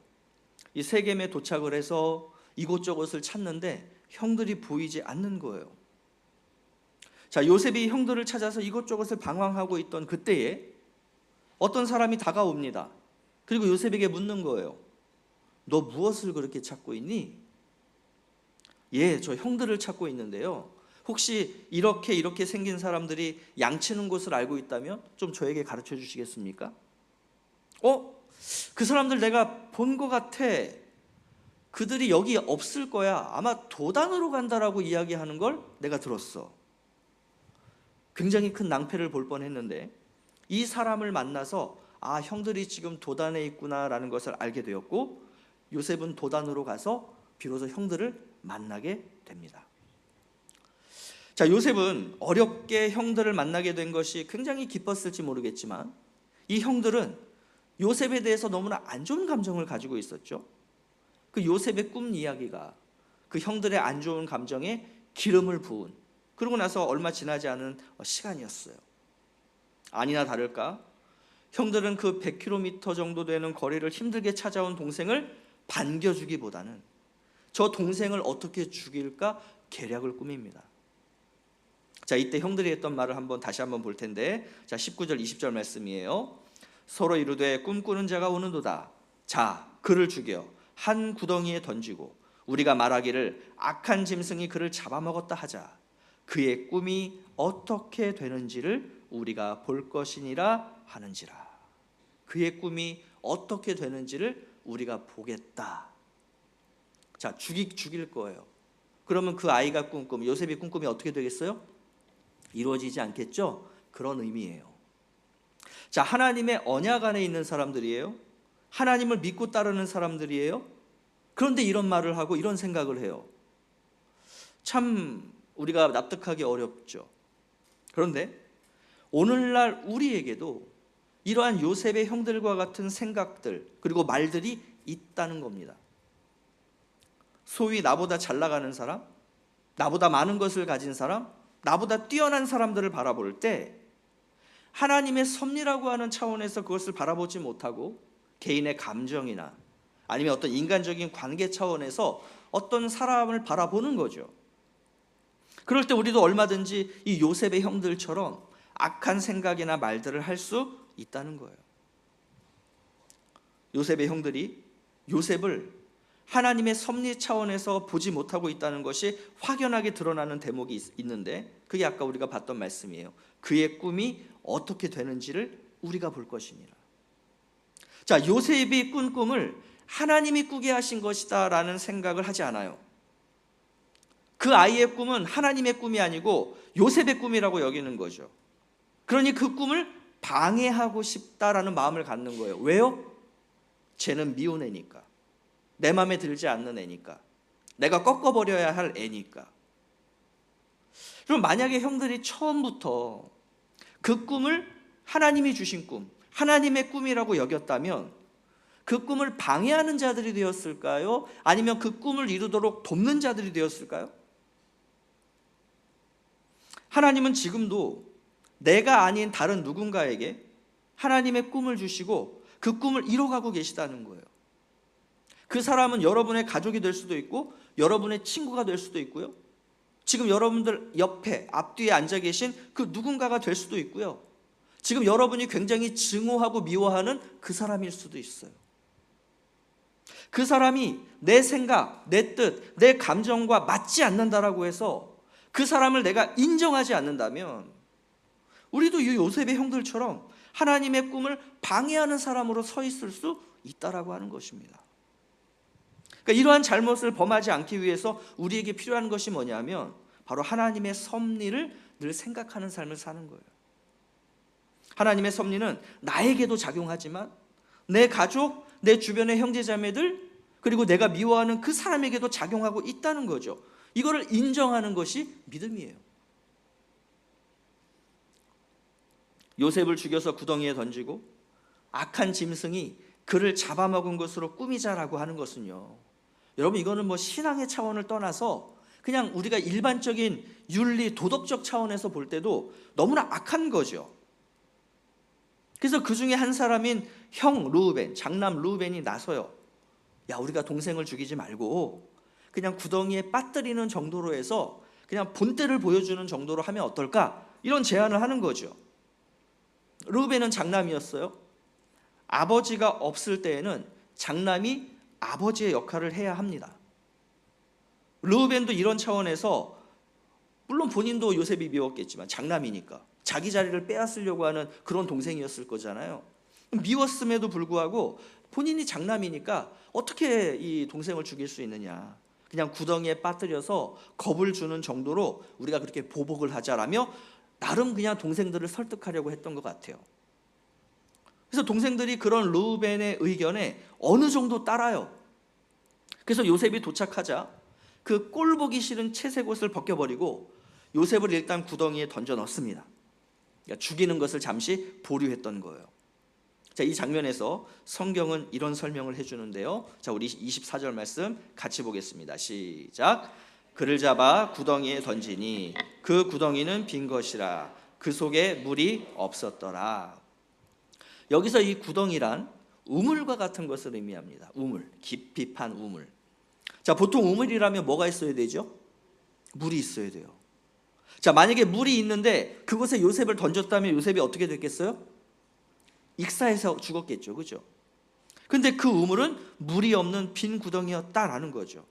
이 세겜에 도착을 해서 이곳저곳을 찾는데 형들이 보이지 않는 거예요. 자, 요셉이 형들을 찾아서 이곳저곳을 방황하고 있던 그때에 어떤 사람이 다가옵니다. 그리고 요셉에게 묻는 거예요. 너 무엇을 그렇게 찾고 있니? 예, 저 형들을 찾고 있는데요. 혹시 이렇게 생긴 사람들이 양치는 곳을 알고 있다면 좀 저에게 가르쳐 주시겠습니까? 그 사람들 내가 본 것 같아. 그들이 여기 없을 거야. 아마 도단으로 간다라고 이야기하는 걸 내가 들었어. 굉장히 큰 낭패를 볼 뻔했는데 이 사람을 만나서 형들이 지금 도단에 있구나라는 것을 알게 되었고 요셉은 도단으로 가서 비로소 형들을 만나게 됩니다. 자, 요셉은 어렵게 형들을 만나게 된 것이 굉장히 기뻤을지 모르겠지만 이 형들은 요셉에 대해서 너무나 안 좋은 감정을 가지고 있었죠. 그 요셉의 꿈 이야기가 그 형들의 안 좋은 감정에 기름을 부은, 그러고 나서 얼마 지나지 않은 시간이었어요. 아니나 다를까 형들은 그 100km 정도 되는 거리를 힘들게 찾아온 동생을 반겨주기보다는 저 동생을 어떻게 죽일까 계략을 꾸밉니다. 자, 이때 형들이 했던 말을 다시 한번 볼 텐데, 자, 19절 20절 말씀이에요. 서로 이르되 꿈꾸는 자가 오는도다. 자, 그를 죽여 한 구덩이에 던지고 우리가 말하기를 악한 짐승이 그를 잡아먹었다 하자. 그의 꿈이 어떻게 되는지를 우리가 볼 것이니라 하는지라. 그의 꿈이 어떻게 되는지를 우리가 보겠다. 자, 죽일 거예요. 그러면 그 아이가 요셉이 꾼 꿈이 어떻게 되겠어요? 이루어지지 않겠죠? 그런 의미예요. 자, 하나님의 언약 안에 있는 사람들이에요. 하나님을 믿고 따르는 사람들이에요. 그런데 이런 말을 하고 이런 생각을 해요. 참 우리가 납득하기 어렵죠. 그런데 오늘날 우리에게도 이러한 요셉의 형들과 같은 생각들 그리고 말들이 있다는 겁니다. 소위 나보다 잘 나가는 사람, 나보다 많은 것을 가진 사람, 나보다 뛰어난 사람들을 바라볼 때 하나님의 섭리라고 하는 차원에서 그것을 바라보지 못하고 개인의 감정이나 아니면 어떤 인간적인 관계 차원에서 어떤 사람을 바라보는 거죠. 그럴 때 우리도 얼마든지 이 요셉의 형들처럼 악한 생각이나 말들을 할 수 있다는 거예요. 요셉의 형들이 요셉을 하나님의 섭리 차원에서 보지 못하고 있다는 것이 확연하게 드러나는 대목이 있는데, 그게 아까 우리가 봤던 말씀이에요. 그의 꿈이 어떻게 되는지를 우리가 볼 것이니라. 자, 요셉이 꾼 꿈을 하나님이 꾸게 하신 것이다 라는 생각을 하지 않아요. 그 아이의 꿈은 하나님의 꿈이 아니고 요셉의 꿈이라고 여기는 거죠. 그러니 그 꿈을 방해하고 싶다라는 마음을 갖는 거예요. 왜요? 쟤는 미운 애니까, 내 마음에 들지 않는 애니까, 내가 꺾어버려야 할 애니까. 그럼 만약에 형들이 처음부터 그 꿈을 하나님이 주신 꿈, 하나님의 꿈이라고 여겼다면 그 꿈을 방해하는 자들이 되었을까요? 아니면 그 꿈을 이루도록 돕는 자들이 되었을까요? 하나님은 지금도 내가 아닌 다른 누군가에게 하나님의 꿈을 주시고 그 꿈을 이뤄가고 계시다는 거예요. 그 사람은 여러분의 가족이 될 수도 있고 여러분의 친구가 될 수도 있고요, 지금 여러분들 옆에 앞뒤에 앉아 계신 그 누군가가 될 수도 있고요, 지금 여러분이 굉장히 증오하고 미워하는 그 사람일 수도 있어요. 그 사람이 내 생각, 내 뜻, 내 감정과 맞지 않는다라고 해서 그 사람을 내가 인정하지 않는다면 우리도 이 요셉의 형들처럼 하나님의 꿈을 방해하는 사람으로 서 있을 수 있다라고 하는 것입니다. 그러니까 이러한 잘못을 범하지 않기 위해서 우리에게 필요한 것이 뭐냐면 바로 하나님의 섭리를 늘 생각하는 삶을 사는 거예요. 하나님의 섭리는 나에게도 작용하지만 내 가족, 내 주변의 형제자매들, 그리고 내가 미워하는 그 사람에게도 작용하고 있다는 거죠. 이거를 인정하는 것이 믿음이에요. 요셉을 죽여서 구덩이에 던지고 악한 짐승이 그를 잡아먹은 것으로 꾸미자라고 하는 것은요, 여러분 이거는 뭐 신앙의 차원을 떠나서 그냥 우리가 일반적인 윤리 도덕적 차원에서 볼 때도 너무나 악한 거죠. 그래서 그 중에 한 사람인 형 르우벤, 장남 르우벤이 나서요, 야, 우리가 동생을 죽이지 말고 그냥 구덩이에 빠뜨리는 정도로 해서 그냥 본때를 보여주는 정도로 하면 어떨까, 이런 제안을 하는 거죠. 르우벤은 장남이었어요. 아버지가 없을 때에는 장남이 아버지의 역할을 해야 합니다. 르우벤도 이런 차원에서, 물론 본인도 요셉이 미웠겠지만 장남이니까 자기 자리를 빼앗으려고 하는 그런 동생이었을 거잖아요. 미웠음에도 불구하고 본인이 장남이니까 어떻게 이 동생을 죽일 수 있느냐, 그냥 구덩이에 빠뜨려서 겁을 주는 정도로 우리가 그렇게 보복을 하자라며 나름 그냥 동생들을 설득하려고 했던 것 같아요. 그래서 동생들이 그런 르우벤의 의견에 어느 정도 따라요. 그래서 요셉이 도착하자 그 꼴보기 싫은 채색 옷을 벗겨버리고 요셉을 일단 구덩이에 던져 넣습니다. 그러니까 죽이는 것을 잠시 보류했던 거예요. 자, 이 장면에서 성경은 이런 설명을 해주는데요. 자, 우리 24절 말씀 같이 보겠습니다. 시작. 그를 잡아 구덩이에 던지니 그 구덩이는 빈 것이라 그 속에 물이 없었더라. 여기서 이 구덩이란 우물과 같은 것을 의미합니다. 우물, 깊이 판 우물. 자, 보통 우물이라면 뭐가 있어야 되죠? 물이 있어야 돼요. 자, 만약에 물이 있는데 그곳에 요셉을 던졌다면 요셉이 어떻게 됐겠어요? 익사해서 죽었겠죠, 그죠? 근데 그 우물은 물이 없는 빈 구덩이였다라는 거죠.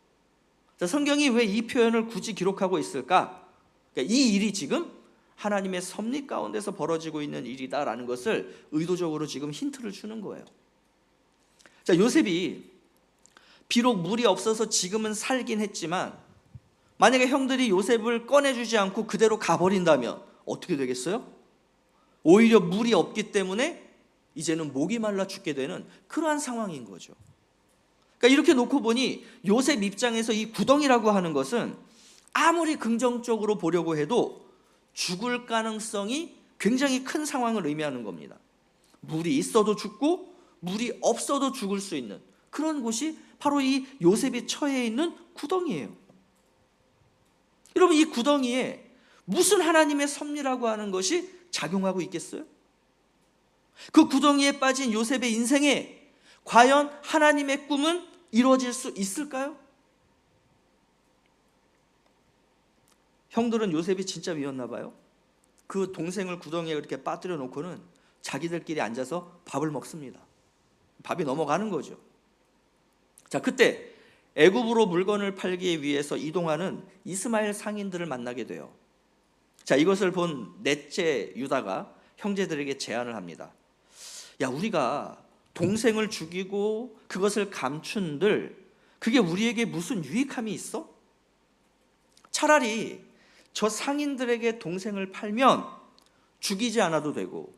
자, 성경이 왜 이 표현을 굳이 기록하고 있을까? 그러니까 이 일이 지금 하나님의 섭리 가운데서 벌어지고 있는 일이다라는 것을 의도적으로 지금 힌트를 주는 거예요. 자, 요셉이 비록 물이 없어서 지금은 살긴 했지만 만약에 형들이 요셉을 꺼내주지 않고 그대로 가버린다면 어떻게 되겠어요? 오히려 물이 없기 때문에 이제는 목이 말라 죽게 되는 그러한 상황인 거죠. 그러니까 이렇게 놓고 보니 요셉 입장에서 이 구덩이라고 하는 것은 아무리 긍정적으로 보려고 해도 죽을 가능성이 굉장히 큰 상황을 의미하는 겁니다. 물이 있어도 죽고 물이 없어도 죽을 수 있는 그런 곳이 바로 이 요셉이 처해 있는 구덩이에요. 여러분, 이 구덩이에 무슨 하나님의 섭리라고 하는 것이 작용하고 있겠어요? 그 구덩이에 빠진 요셉의 인생에 과연 하나님의 꿈은 이루어질 수 있을까요? 형들은 요셉이 진짜 미웠나 봐요. 그 동생을 구덩이에 그렇게 빠뜨려 놓고는 자기들끼리 앉아서 밥을 먹습니다. 밥이 넘어가는 거죠. 자, 그때 애굽으로 물건을 팔기 위해서 이동하는 이스마엘 상인들을 만나게 돼요. 자, 이것을 본 넷째 유다가 형제들에게 제안을 합니다. 야, 우리가 동생을 죽이고 그것을 감춘들 그게 우리에게 무슨 유익함이 있어? 차라리 저 상인들에게 동생을 팔면 죽이지 않아도 되고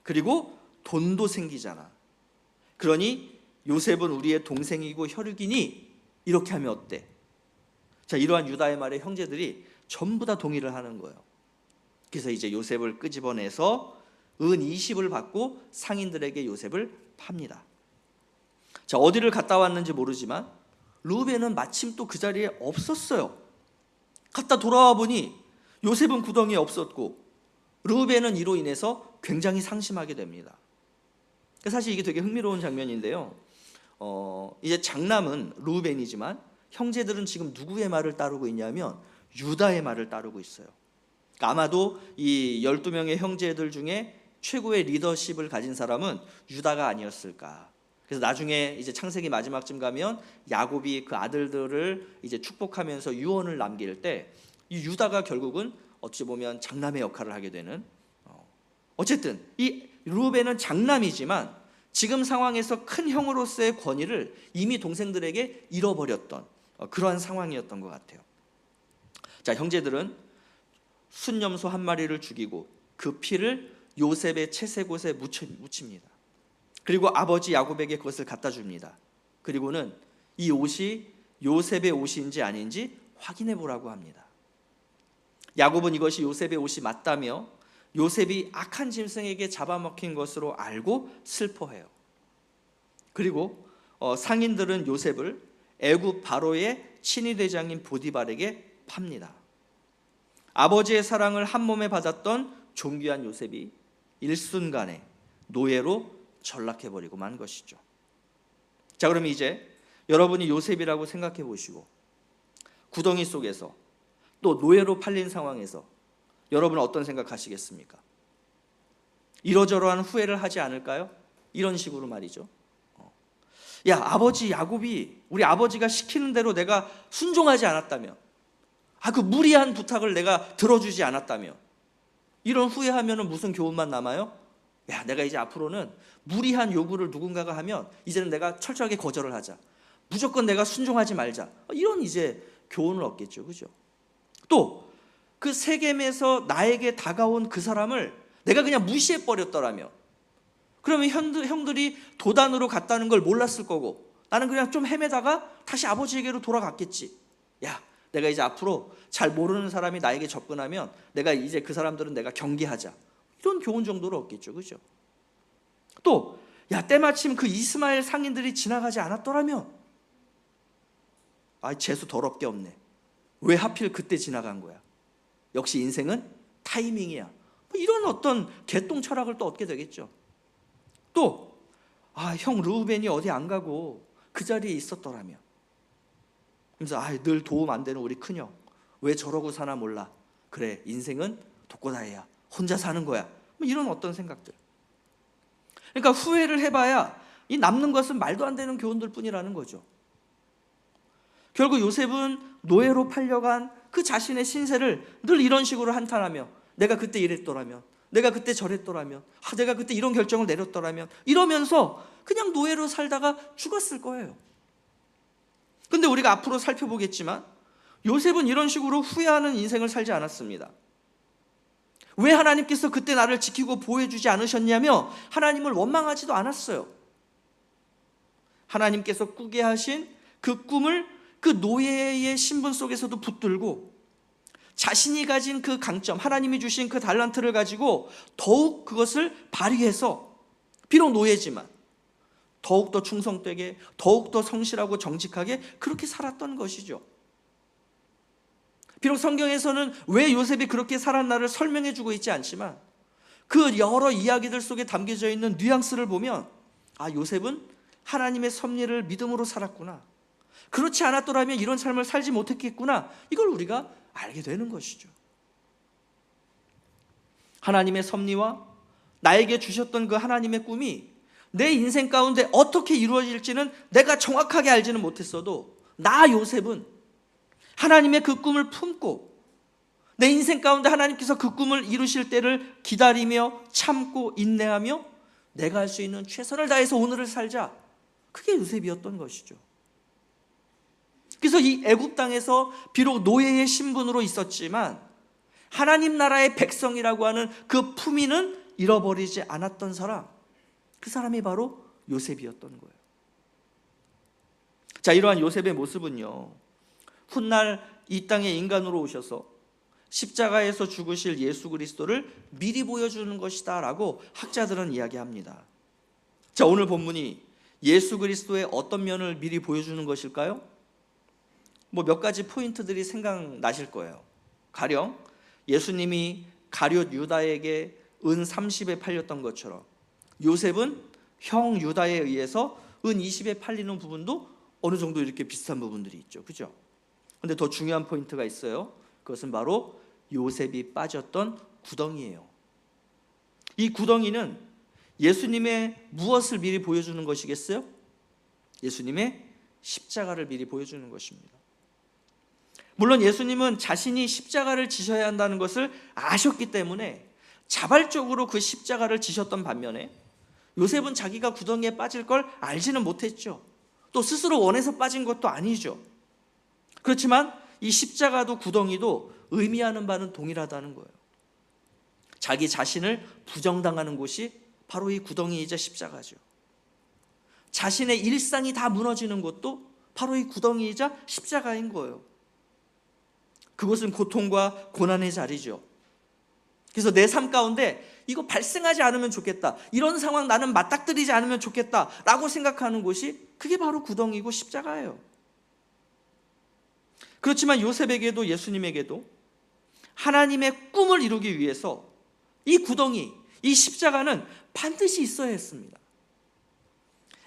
그리고 돈도 생기잖아. 그러니 요셉은 우리의 동생이고 혈육이니 이렇게 하면 어때? 자, 이러한 유다의 말에 형제들이 전부 다 동의를 하는 거예요. 그래서 이제 요셉을 끄집어내서 은 20을 받고 상인들에게 요셉을 팝니다. 자, 어디를 갔다 왔는지 모르지만 르우벤은 마침 또 그 자리에 없었어요. 갔다 돌아와 보니 요셉은 구덩이에 없었고 르우벤은 이로 인해서 굉장히 상심하게 됩니다. 사실 이게 되게 흥미로운 장면인데요. 이제 장남은 르우벤이지만 형제들은 지금 누구의 말을 따르고 있냐면 유다의 말을 따르고 있어요. 그러니까 아마도 이 12명의 형제들 중에 최고의 리더십을 가진 사람은 유다가 아니었을까. 그래서 나중에 이제 창세기 마지막쯤 가면 야곱이 그 아들들을 이제 축복하면서 유언을 남길 때 이 유다가 결국은 어찌 보면 장남의 역할을 하게 되는, 어쨌든 이 르우벤은 장남이지만 지금 상황에서 큰 형으로서의 권위를 이미 동생들에게 잃어버렸던 그러한 상황이었던 것 같아요. 자, 형제들은 순념소 한 마리를 죽이고 그 피를 요셉의 채색옷에 묻힙니다. 그리고 아버지 야곱에게 그것을 갖다 줍니다. 그리고는 이 옷이 요셉의 옷인지 아닌지 확인해 보라고 합니다. 야곱은 이것이 요셉의 옷이 맞다며 요셉이 악한 짐승에게 잡아먹힌 것으로 알고 슬퍼해요. 그리고 상인들은 요셉을 애굽 바로의 친위대장인 보디발에게 팝니다. 아버지의 사랑을 한 몸에 받았던 존귀한 요셉이 일순간에 노예로 전락해버리고 만 것이죠. 자, 그럼 이제 여러분이 요셉이라고 생각해 보시고 구덩이 속에서 또 노예로 팔린 상황에서 여러분은 어떤 생각하시겠습니까? 이러저러한 후회를 하지 않을까요? 이런 식으로 말이죠. 야, 아버지 야곱이 우리 아버지가 시키는 대로 내가 순종하지 않았다면, 그 무리한 부탁을 내가 들어주지 않았다면, 이런 후회하면 무슨 교훈만 남아요? 야, 내가 이제 앞으로는 무리한 요구를 누군가가 하면 이제는 내가 철저하게 거절을 하자. 무조건 내가 순종하지 말자. 이런 이제 교훈을 얻겠죠, 그죠? 또 그 세겜에서 나에게 다가온 그 사람을 내가 그냥 무시해 버렸더라면, 그러면 형들이 도단으로 갔다는 걸 몰랐을 거고 나는 그냥 좀 헤매다가 다시 아버지에게로 돌아갔겠지. 야, 내가 이제 앞으로 잘 모르는 사람이 나에게 접근하면 내가 이제 그 사람들은 내가 경계하자. 이런 교훈 정도로 얻겠죠, 그죠? 또 야, 때마침 그 이스마엘 상인들이 지나가지 않았더라면, 재수 더럽게 없네. 왜 하필 그때 지나간 거야? 역시 인생은 타이밍이야. 이런 어떤 개똥 철학을 또 얻게 되겠죠. 또 형 르우벤이 어디 안 가고 그 자리에 있었더라면, 그래서 늘 도움 안 되는 우리 큰형 왜 저러고 사나 몰라. 그래, 인생은 독고다이야. 혼자 사는 거야. 이런 어떤 생각들. 그러니까 후회를 해봐야 이 남는 것은 말도 안 되는 교훈들 뿐이라는 거죠. 결국 요셉은 노예로 팔려간 그 자신의 신세를 늘 이런 식으로 한탄하며, 내가 그때 이랬더라면, 내가 그때 저랬더라면, 내가 그때 이런 결정을 내렸더라면, 이러면서 그냥 노예로 살다가 죽었을 거예요. 근데 우리가 앞으로 살펴보겠지만 요셉은 이런 식으로 후회하는 인생을 살지 않았습니다. 왜 하나님께서 그때 나를 지키고 보호해주지 않으셨냐며 하나님을 원망하지도 않았어요. 하나님께서 꾸게 하신 그 꿈을 그 노예의 신분 속에서도 붙들고 자신이 가진 그 강점, 하나님이 주신 그 달란트를 가지고 더욱 그것을 발휘해서 비록 노예지만 더욱더 충성되게, 더욱더 성실하고 정직하게 그렇게 살았던 것이죠. 비록 성경에서는 왜 요셉이 그렇게 살았나를 설명해 주고 있지 않지만 그 여러 이야기들 속에 담겨져 있는 뉘앙스를 보면 요셉은 하나님의 섭리를 믿음으로 살았구나, 그렇지 않았더라면 이런 삶을 살지 못했겠구나, 이걸 우리가 알게 되는 것이죠. 하나님의 섭리와 나에게 주셨던 그 하나님의 꿈이 내 인생 가운데 어떻게 이루어질지는 내가 정확하게 알지는 못했어도 나 요셉은 하나님의 그 꿈을 품고 내 인생 가운데 하나님께서 그 꿈을 이루실 때를 기다리며 참고 인내하며 내가 할 수 있는 최선을 다해서 오늘을 살자. 그게 요셉이었던 것이죠. 그래서 이 애굽 땅에서 비록 노예의 신분으로 있었지만 하나님 나라의 백성이라고 하는 그 품위는 잃어버리지 않았던 사람, 그 사람이 바로 요셉이었던 거예요. 자, 이러한 요셉의 모습은요, 훗날 이 땅에 인간으로 오셔서 십자가에서 죽으실 예수 그리스도를 미리 보여주는 것이다 라고 학자들은 이야기합니다. 자, 오늘 본문이 예수 그리스도의 어떤 면을 미리 보여주는 것일까요? 뭐 몇 가지 포인트들이 생각나실 거예요. 가령 예수님이 가룟 유다에게 은 30에 팔렸던 것처럼 요셉은 형 유다에 의해서 은 20에 팔리는 부분도 어느 정도 이렇게 비슷한 부분들이 있죠. 그죠? 근데 더 중요한 포인트가 있어요. 그것은 바로 요셉이 빠졌던 구덩이에요. 이 구덩이는 예수님의 무엇을 미리 보여주는 것이겠어요? 예수님의 십자가를 미리 보여주는 것입니다. 물론 예수님은 자신이 십자가를 지셔야 한다는 것을 아셨기 때문에 자발적으로 그 십자가를 지셨던 반면에 요셉은 자기가 구덩이에 빠질 걸 알지는 못했죠. 또 스스로 원해서 빠진 것도 아니죠. 그렇지만 이 십자가도 구덩이도 의미하는 바는 동일하다는 거예요. 자기 자신을 부정당하는 곳이 바로 이 구덩이이자 십자가죠. 자신의 일상이 다 무너지는 것도 바로 이 구덩이이자 십자가인 거예요. 그것은 고통과 고난의 자리죠. 그래서 내 삶 가운데 이거 발생하지 않으면 좋겠다, 이런 상황 나는 맞닥뜨리지 않으면 좋겠다 라고 생각하는 곳이 그게 바로 구덩이고 십자가예요. 그렇지만 요셉에게도 예수님에게도 하나님의 꿈을 이루기 위해서 이 구덩이, 이 십자가는 반드시 있어야 했습니다.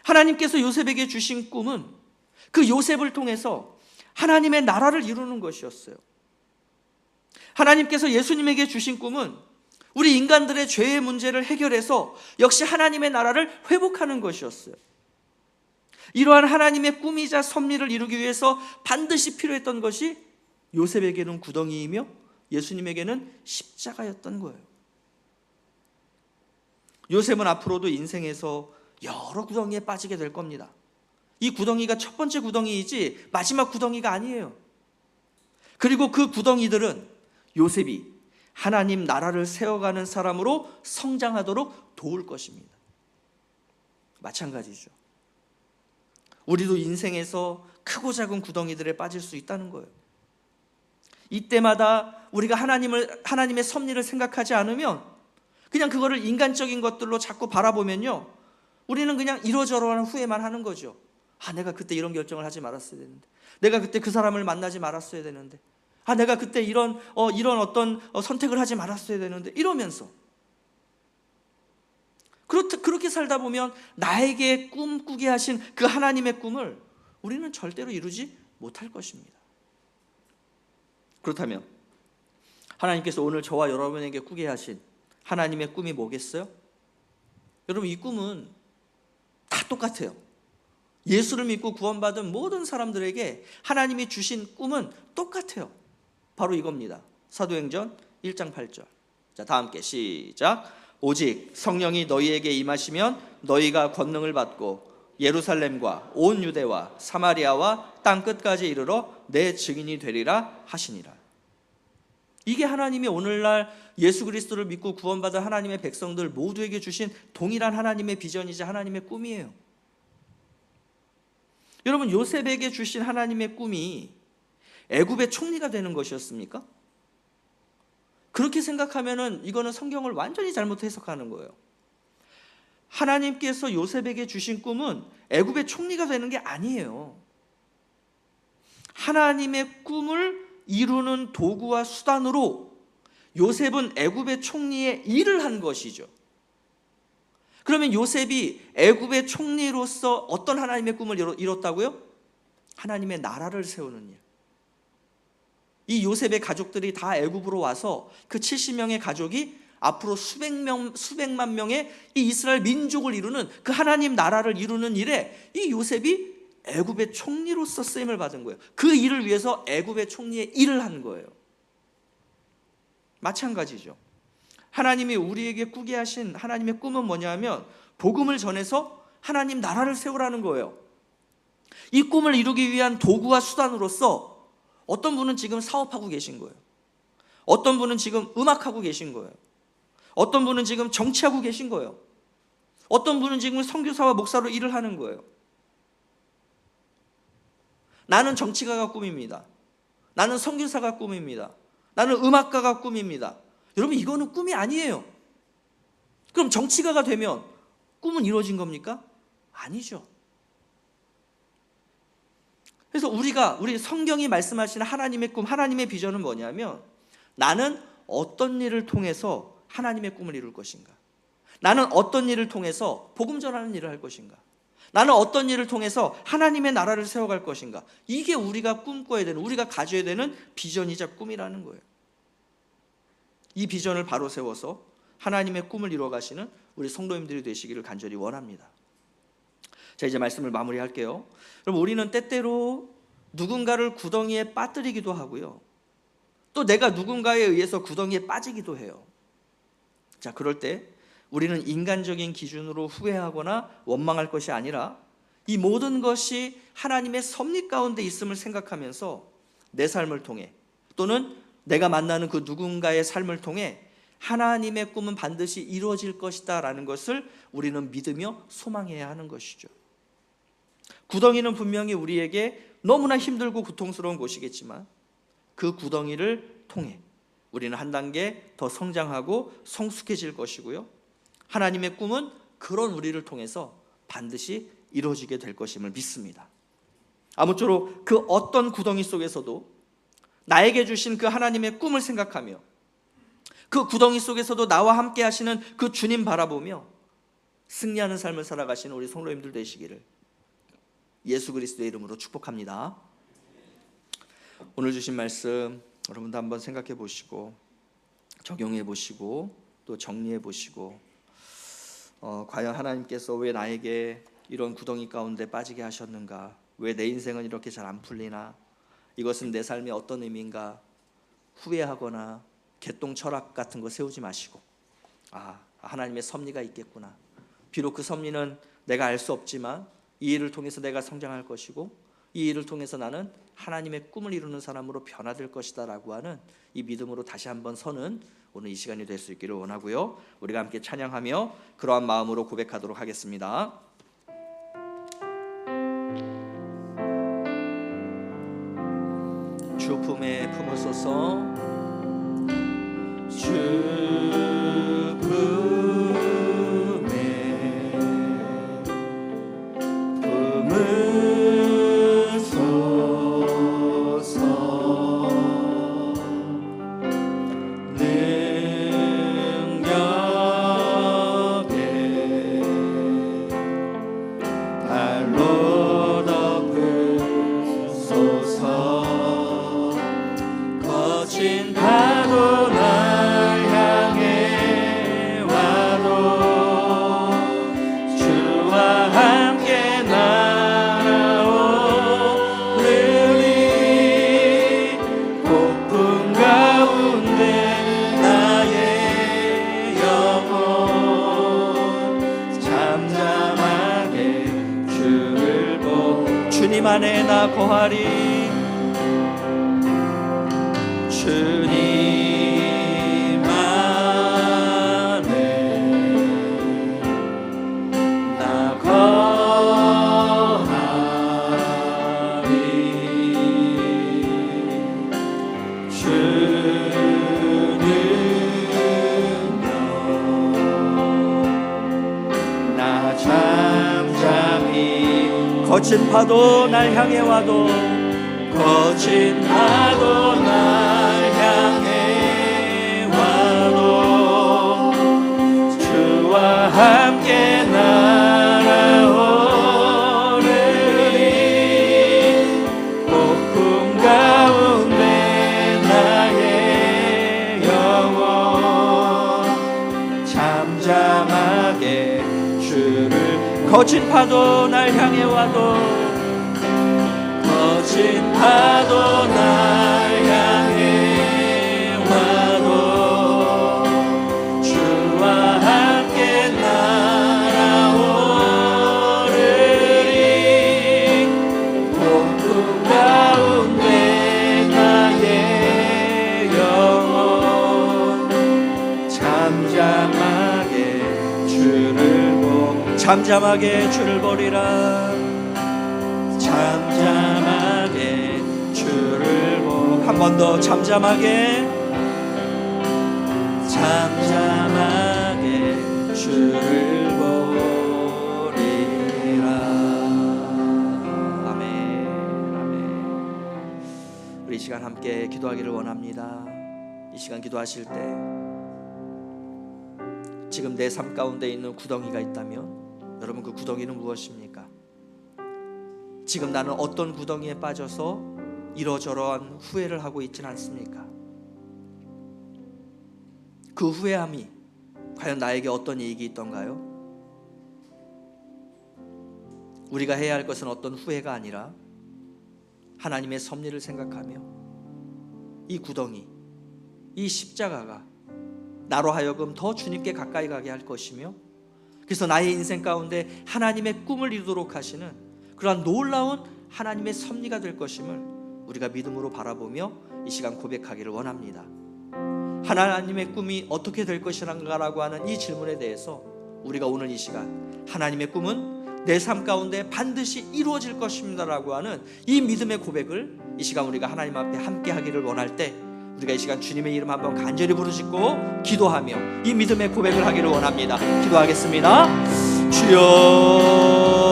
하나님께서 요셉에게 주신 꿈은 그 요셉을 통해서 하나님의 나라를 이루는 것이었어요. 하나님께서 예수님에게 주신 꿈은 우리 인간들의 죄의 문제를 해결해서 역시 하나님의 나라를 회복하는 것이었어요. 이러한 하나님의 꿈이자 섭리를 이루기 위해서 반드시 필요했던 것이 요셉에게는 구덩이이며 예수님에게는 십자가였던 거예요. 요셉은 앞으로도 인생에서 여러 구덩이에 빠지게 될 겁니다. 이 구덩이가 첫 번째 구덩이이지 마지막 구덩이가 아니에요. 그리고 그 구덩이들은 요셉이 하나님 나라를 세워가는 사람으로 성장하도록 도울 것입니다. 마찬가지죠. 우리도 인생에서 크고 작은 구덩이들에 빠질 수 있다는 거예요. 이때마다 우리가 하나님의 섭리를 생각하지 않으면 그냥 그거를 인간적인 것들로 자꾸 바라보면요, 우리는 그냥 이러저러한 후회만 하는 거죠. 내가 그때 이런 결정을 하지 말았어야 되는데, 내가 그때 그 사람을 만나지 말았어야 되는데, 내가 그때 이런 어떤 선택을 하지 말았어야 되는데, 이러면서 그렇게 살다 보면 나에게 꿈꾸게 하신 그 하나님의 꿈을 우리는 절대로 이루지 못할 것입니다. 그렇다면 하나님께서 오늘 저와 여러분에게 꾸게 하신 하나님의 꿈이 뭐겠어요? 여러분, 이 꿈은 다 똑같아요. 예수를 믿고 구원받은 모든 사람들에게 하나님이 주신 꿈은 똑같아요. 바로 이겁니다. 사도행전 1장 8절. 자, 다 함께 시작. 오직 성령이 너희에게 임하시면 너희가 권능을 받고 예루살렘과 온 유대와 사마리아와 땅 끝까지 이르러 내 증인이 되리라 하시니라. 이게 하나님이 오늘날 예수 그리스도를 믿고 구원받은 하나님의 백성들 모두에게 주신 동일한 하나님의 비전이자 하나님의 꿈이에요. 여러분, 요셉에게 주신 하나님의 꿈이 애굽의 총리가 되는 것이었습니까? 그렇게 생각하면은 이거는 성경을 완전히 잘못 해석하는 거예요. 하나님께서 요셉에게 주신 꿈은 애굽의 총리가 되는 게 아니에요. 하나님의 꿈을 이루는 도구와 수단으로 요셉은 애굽의 총리의 일을 한 것이죠. 그러면 요셉이 애굽의 총리로서 어떤 하나님의 꿈을 이뤘다고요? 하나님의 나라를 세우는 일. 이 요셉의 가족들이 다 애굽으로 와서 그 70명의 가족이 앞으로 수백만 명의 이 이스라엘 민족을 이루는 그 하나님 나라를 이루는 일에 이 요셉이 애굽의 총리로서 쓰임을 받은 거예요. 그 일을 위해서 애굽의 총리의 일을 한 거예요. 마찬가지죠. 하나님이 우리에게 꾸게 하신 하나님의 꿈은 뭐냐면 복음을 전해서 하나님 나라를 세우라는 거예요. 이 꿈을 이루기 위한 도구와 수단으로서 어떤 분은 지금 사업하고 계신 거예요. 어떤 분은 지금 음악하고 계신 거예요. 어떤 분은 지금 정치하고 계신 거예요. 어떤 분은 지금 선교사와 목사로 일을 하는 거예요. 나는 정치가가 꿈입니다. 나는 선교사가 꿈입니다. 나는 음악가가 꿈입니다. 여러분, 이거는 꿈이 아니에요. 그럼 정치가가 되면 꿈은 이루어진 겁니까? 아니죠. 그래서 우리 성경이 말씀하시는 하나님의 꿈, 하나님의 비전은 뭐냐면 나는 어떤 일을 통해서 하나님의 꿈을 이룰 것인가? 나는 어떤 일을 통해서 복음 전하는 일을 할 것인가? 나는 어떤 일을 통해서 하나님의 나라를 세워갈 것인가? 이게 우리가 꿈꿔야 되는, 우리가 가져야 되는 비전이자 꿈이라는 거예요. 이 비전을 바로 세워서 하나님의 꿈을 이루어가시는 우리 성도님들이 되시기를 간절히 원합니다. 자, 이제 말씀을 마무리할게요. 여러분, 우리는 때때로 누군가를 구덩이에 빠뜨리기도 하고요, 또 내가 누군가에 의해서 구덩이에 빠지기도 해요. 자, 그럴 때 우리는 인간적인 기준으로 후회하거나 원망할 것이 아니라 이 모든 것이 하나님의 섭리 가운데 있음을 생각하면서 내 삶을 통해, 또는 내가 만나는 그 누군가의 삶을 통해 하나님의 꿈은 반드시 이루어질 것이다 라는 것을 우리는 믿으며 소망해야 하는 것이죠. 구덩이는 분명히 우리에게 너무나 힘들고 고통스러운 곳이겠지만 그 구덩이를 통해 우리는 한 단계 더 성장하고 성숙해질 것이고요, 하나님의 꿈은 그런 우리를 통해서 반드시 이루어지게 될 것임을 믿습니다. 아무쪼록 그 어떤 구덩이 속에서도 나에게 주신 그 하나님의 꿈을 생각하며 그 구덩이 속에서도 나와 함께 하시는 그 주님 바라보며 승리하는 삶을 살아가시는 우리 성도님들 되시기를 예수 그리스도의 이름으로 축복합니다. 오늘 주신 말씀 여러분도 한번 생각해 보시고 적용해 보시고 또 정리해 보시고 과연 하나님께서 왜 나에게 이런 구덩이 가운데 빠지게 하셨는가? 왜 내 인생은 이렇게 잘 안 풀리나? 이것은 내 삶에 어떤 의미인가? 후회하거나 개똥 철학 같은 거 세우지 마시고 하나님의 섭리가 있겠구나. 비록 그 섭리는 내가 알 수 없지만 이 일을 통해서 내가 성장할 것이고 이 일을 통해서 나는 하나님의 꿈을 이루는 사람으로 변화될 것이다 라고 하는 이 믿음으로 다시 한번 서는 오늘 이 시간이 될 수 있기를 원하고요, 우리가 함께 찬양하며 그러한 마음으로 고백하도록 하겠습니다. 주 품에 품으소서. 주 품에 품으소서. 능력에 발로 덮으소서. 거친 파도 날 향해 와도 주와 함께 날아오르리. 폭풍 가운데 나의 영혼 잠잠하게 주를 보고 주님 안에 나 거하리. 주님 안에 나 거하리. 주는요 나 잠잠히 거친 파도 날 향해 와도 거친 파도 날 향해 와도 주와 함께 날아오르리. 폭풍 가운데 나의 영혼 잠잠하게 주를 거친 파도 날 향해 와도 거친 파도 날 향해 와도 주와 함께 날아오르리 폭풍 가운데 나의 영혼 잠잠하게 주를 보리라 잠잠하게 주를 보 한 번 더 잠잠하게 주를 보리라. 아멘. 아멘. 우리 이 시간 함께 기도하기를 원합니다. 이 시간 기도하실 때 지금 내 삶 가운데 있는 구덩이가 있다면 여러분 그 구덩이는 무엇입니까? 지금 나는 어떤 구덩이에 빠져서 이러저러한 후회를 하고 있지는 않습니까? 그 후회함이 과연 나에게 어떤 이익이 있던가요? 우리가 해야 할 것은 어떤 후회가 아니라 하나님의 섭리를 생각하며 이 구덩이, 이 십자가가 나로 하여금 더 주님께 가까이 가게 할 것이며 그래서 나의 인생 가운데 하나님의 꿈을 이루도록 하시는 그러한 놀라운 하나님의 섭리가 될 것임을 우리가 믿음으로 바라보며 이 시간 고백하기를 원합니다. 하나님의 꿈이 어떻게 될 것인가라고 하는 이 질문에 대해서 우리가 오늘 이 시간 하나님의 꿈은 내 삶 가운데 반드시 이루어질 것입니다라고 하는 이 믿음의 고백을 이 시간 우리가 하나님 앞에 함께 하기를 원할 때 우리가 이 시간 주님의 이름 한번 간절히 부르짖고 기도하며 이 믿음의 고백을 하기를 원합니다. 기도하겠습니다.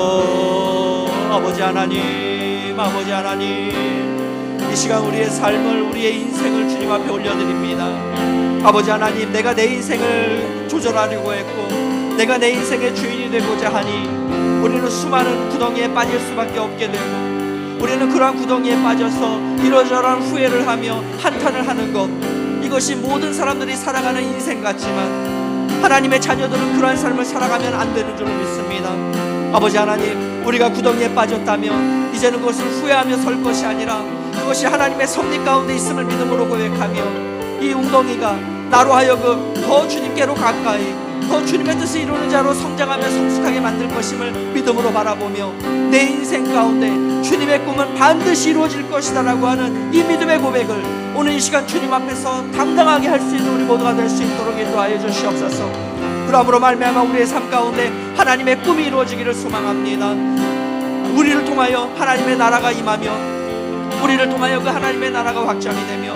주여 아버지 하나님 이 시간 우리의 삶을 우리의 인생을 주님 앞에 올려드립니다. 아버지 하나님 내가 내 인생을 조절하려고 했고 내가 내 인생의 주인이 되고자 하니 우리는 수많은 구덩이에 빠질 수밖에 없게 되고 우리는 그러한 구덩이에 빠져서 이러저러한 후회를 하며 한탄을 하는 것 이것이 모든 사람들이 살아가는 인생 같지만 하나님의 자녀들은 그러한 삶을 살아가면 안 되는 줄 믿습니다. 아버지 하나님 우리가 구덩이에 빠졌다면 이제는 그것을 후회하며 설 것이 아니라 그것이 하나님의 섭리 가운데 있음을 믿음으로 고백하며 이 웅덩이가 나로 하여금 더 주님께로 가까이 더 주님의 뜻을 이루는 자로 성장하며 성숙하게 만들 것임을 믿음으로 바라보며 내 인생 가운데 주님의 꿈은 반드시 이루어질 것이다 라고 하는 이 믿음의 고백을 오늘 이 시간 주님 앞에서 당당하게 할 수 있는 우리 모두가 될 수 있도록 인도하여 주시옵소서. 그러므로 말미암아 우리의 삶 가운데 하나님의 꿈이 이루어지기를 소망합니다. 우리를 통하여 하나님의 나라가 임하며 우리를 통하여 그 하나님의 나라가 확장이 되며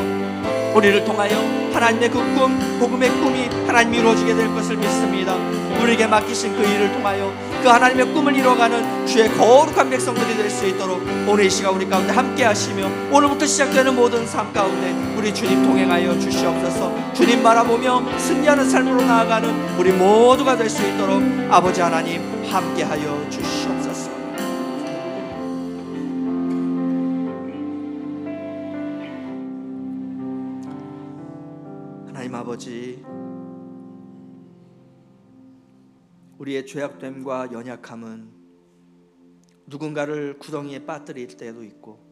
우리를 통하여 하나님의 그 꿈, 복음의 꿈이 하나님이 이루어지게 될 것을 믿습니다. 우리에게 맡기신 그 일을 통하여 그 하나님의 꿈을 이루어가는 주의 거룩한 백성들이 될 수 있도록 오늘 이 시간 우리 가운데 함께 하시며 오늘부터 시작되는 모든 삶 가운데 우리 주님 동행하여 주시옵소서. 주님 바라보며 승리하는 삶으로 나아가는 우리 모두가 될 수 있도록 아버지 하나님 함께 하여 주시옵소서. 하나님 아버지 우리의 죄악됨과 연약함은 누군가를 구덩이에 빠뜨릴 때도 있고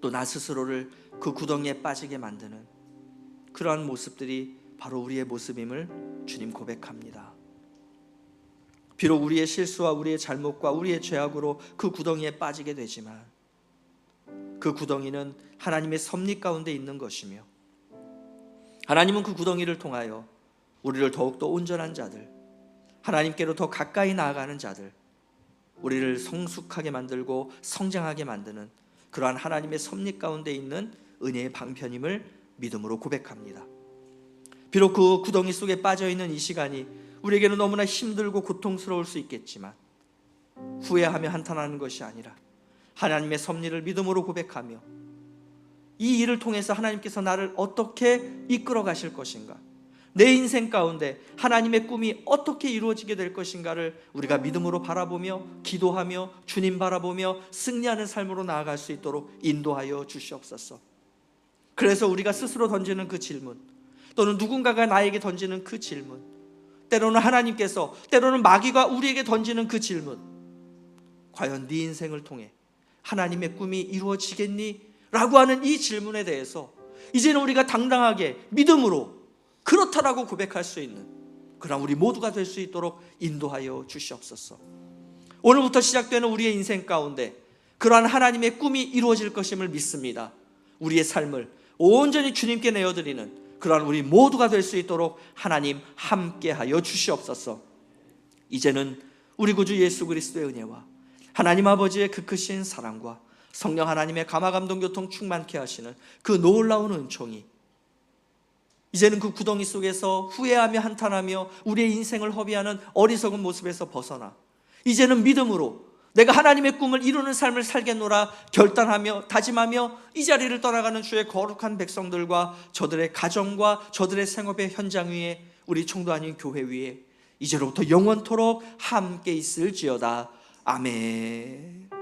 또 나 스스로를 그 구덩이에 빠지게 만드는 그러한 모습들이 바로 우리의 모습임을 주님 고백합니다. 비록 우리의 실수와 우리의 잘못과 우리의 죄악으로 그 구덩이에 빠지게 되지만 그 구덩이는 하나님의 섭리 가운데 있는 것이며 하나님은 그 구덩이를 통하여 우리를 더욱더 온전한 자들 하나님께로 더 가까이 나아가는 자들 우리를 성숙하게 만들고 성장하게 만드는 그러한 하나님의 섭리 가운데 있는 은혜의 방편임을 믿음으로 고백합니다. 비록 그 구덩이 속에 빠져있는 이 시간이 우리에게는 너무나 힘들고 고통스러울 수 있겠지만 후회하며 한탄하는 것이 아니라 하나님의 섭리를 믿음으로 고백하며 이 일을 통해서 하나님께서 나를 어떻게 이끌어 가실 것인가 내 인생 가운데 하나님의 꿈이 어떻게 이루어지게 될 것인가를 우리가 믿음으로 바라보며 기도하며 주님 바라보며 승리하는 삶으로 나아갈 수 있도록 인도하여 주시옵소서. 그래서 우리가 스스로 던지는 그 질문 또는 누군가가 나에게 던지는 그 질문 때로는 하나님께서, 때로는 마귀가 우리에게 던지는 그 질문, 과연 네 인생을 통해 하나님의 꿈이 이루어지겠니? 라고 하는 이 질문에 대해서 이제는 우리가 당당하게 믿음으로 그렇다라고 고백할 수 있는 그런 우리 모두가 될 수 있도록 인도하여 주시옵소서. 오늘부터 시작되는 우리의 인생 가운데 그러한 하나님의 꿈이 이루어질 것임을 믿습니다. 우리의 삶을 온전히 주님께 내어드리는 그러한 우리 모두가 될 수 있도록 하나님 함께하여 주시옵소서. 이제는 우리 구주 예수 그리스도의 은혜와 하나님 아버지의 그 크신 사랑과 성령 하나님의 감화감동교통 충만케 하시는 그 놀라운 은총이 이제는 그 구덩이 속에서 후회하며 한탄하며 우리의 인생을 허비하는 어리석은 모습에서 벗어나 이제는 믿음으로 내가 하나님의 꿈을 이루는 삶을 살겠노라 결단하며 다짐하며 이 자리를 떠나가는 주의 거룩한 백성들과 저들의 가정과 저들의 생업의 현장 위에 우리 총도 아닌 교회 위에 이제로부터 영원토록 함께 있을지어다. 아멘.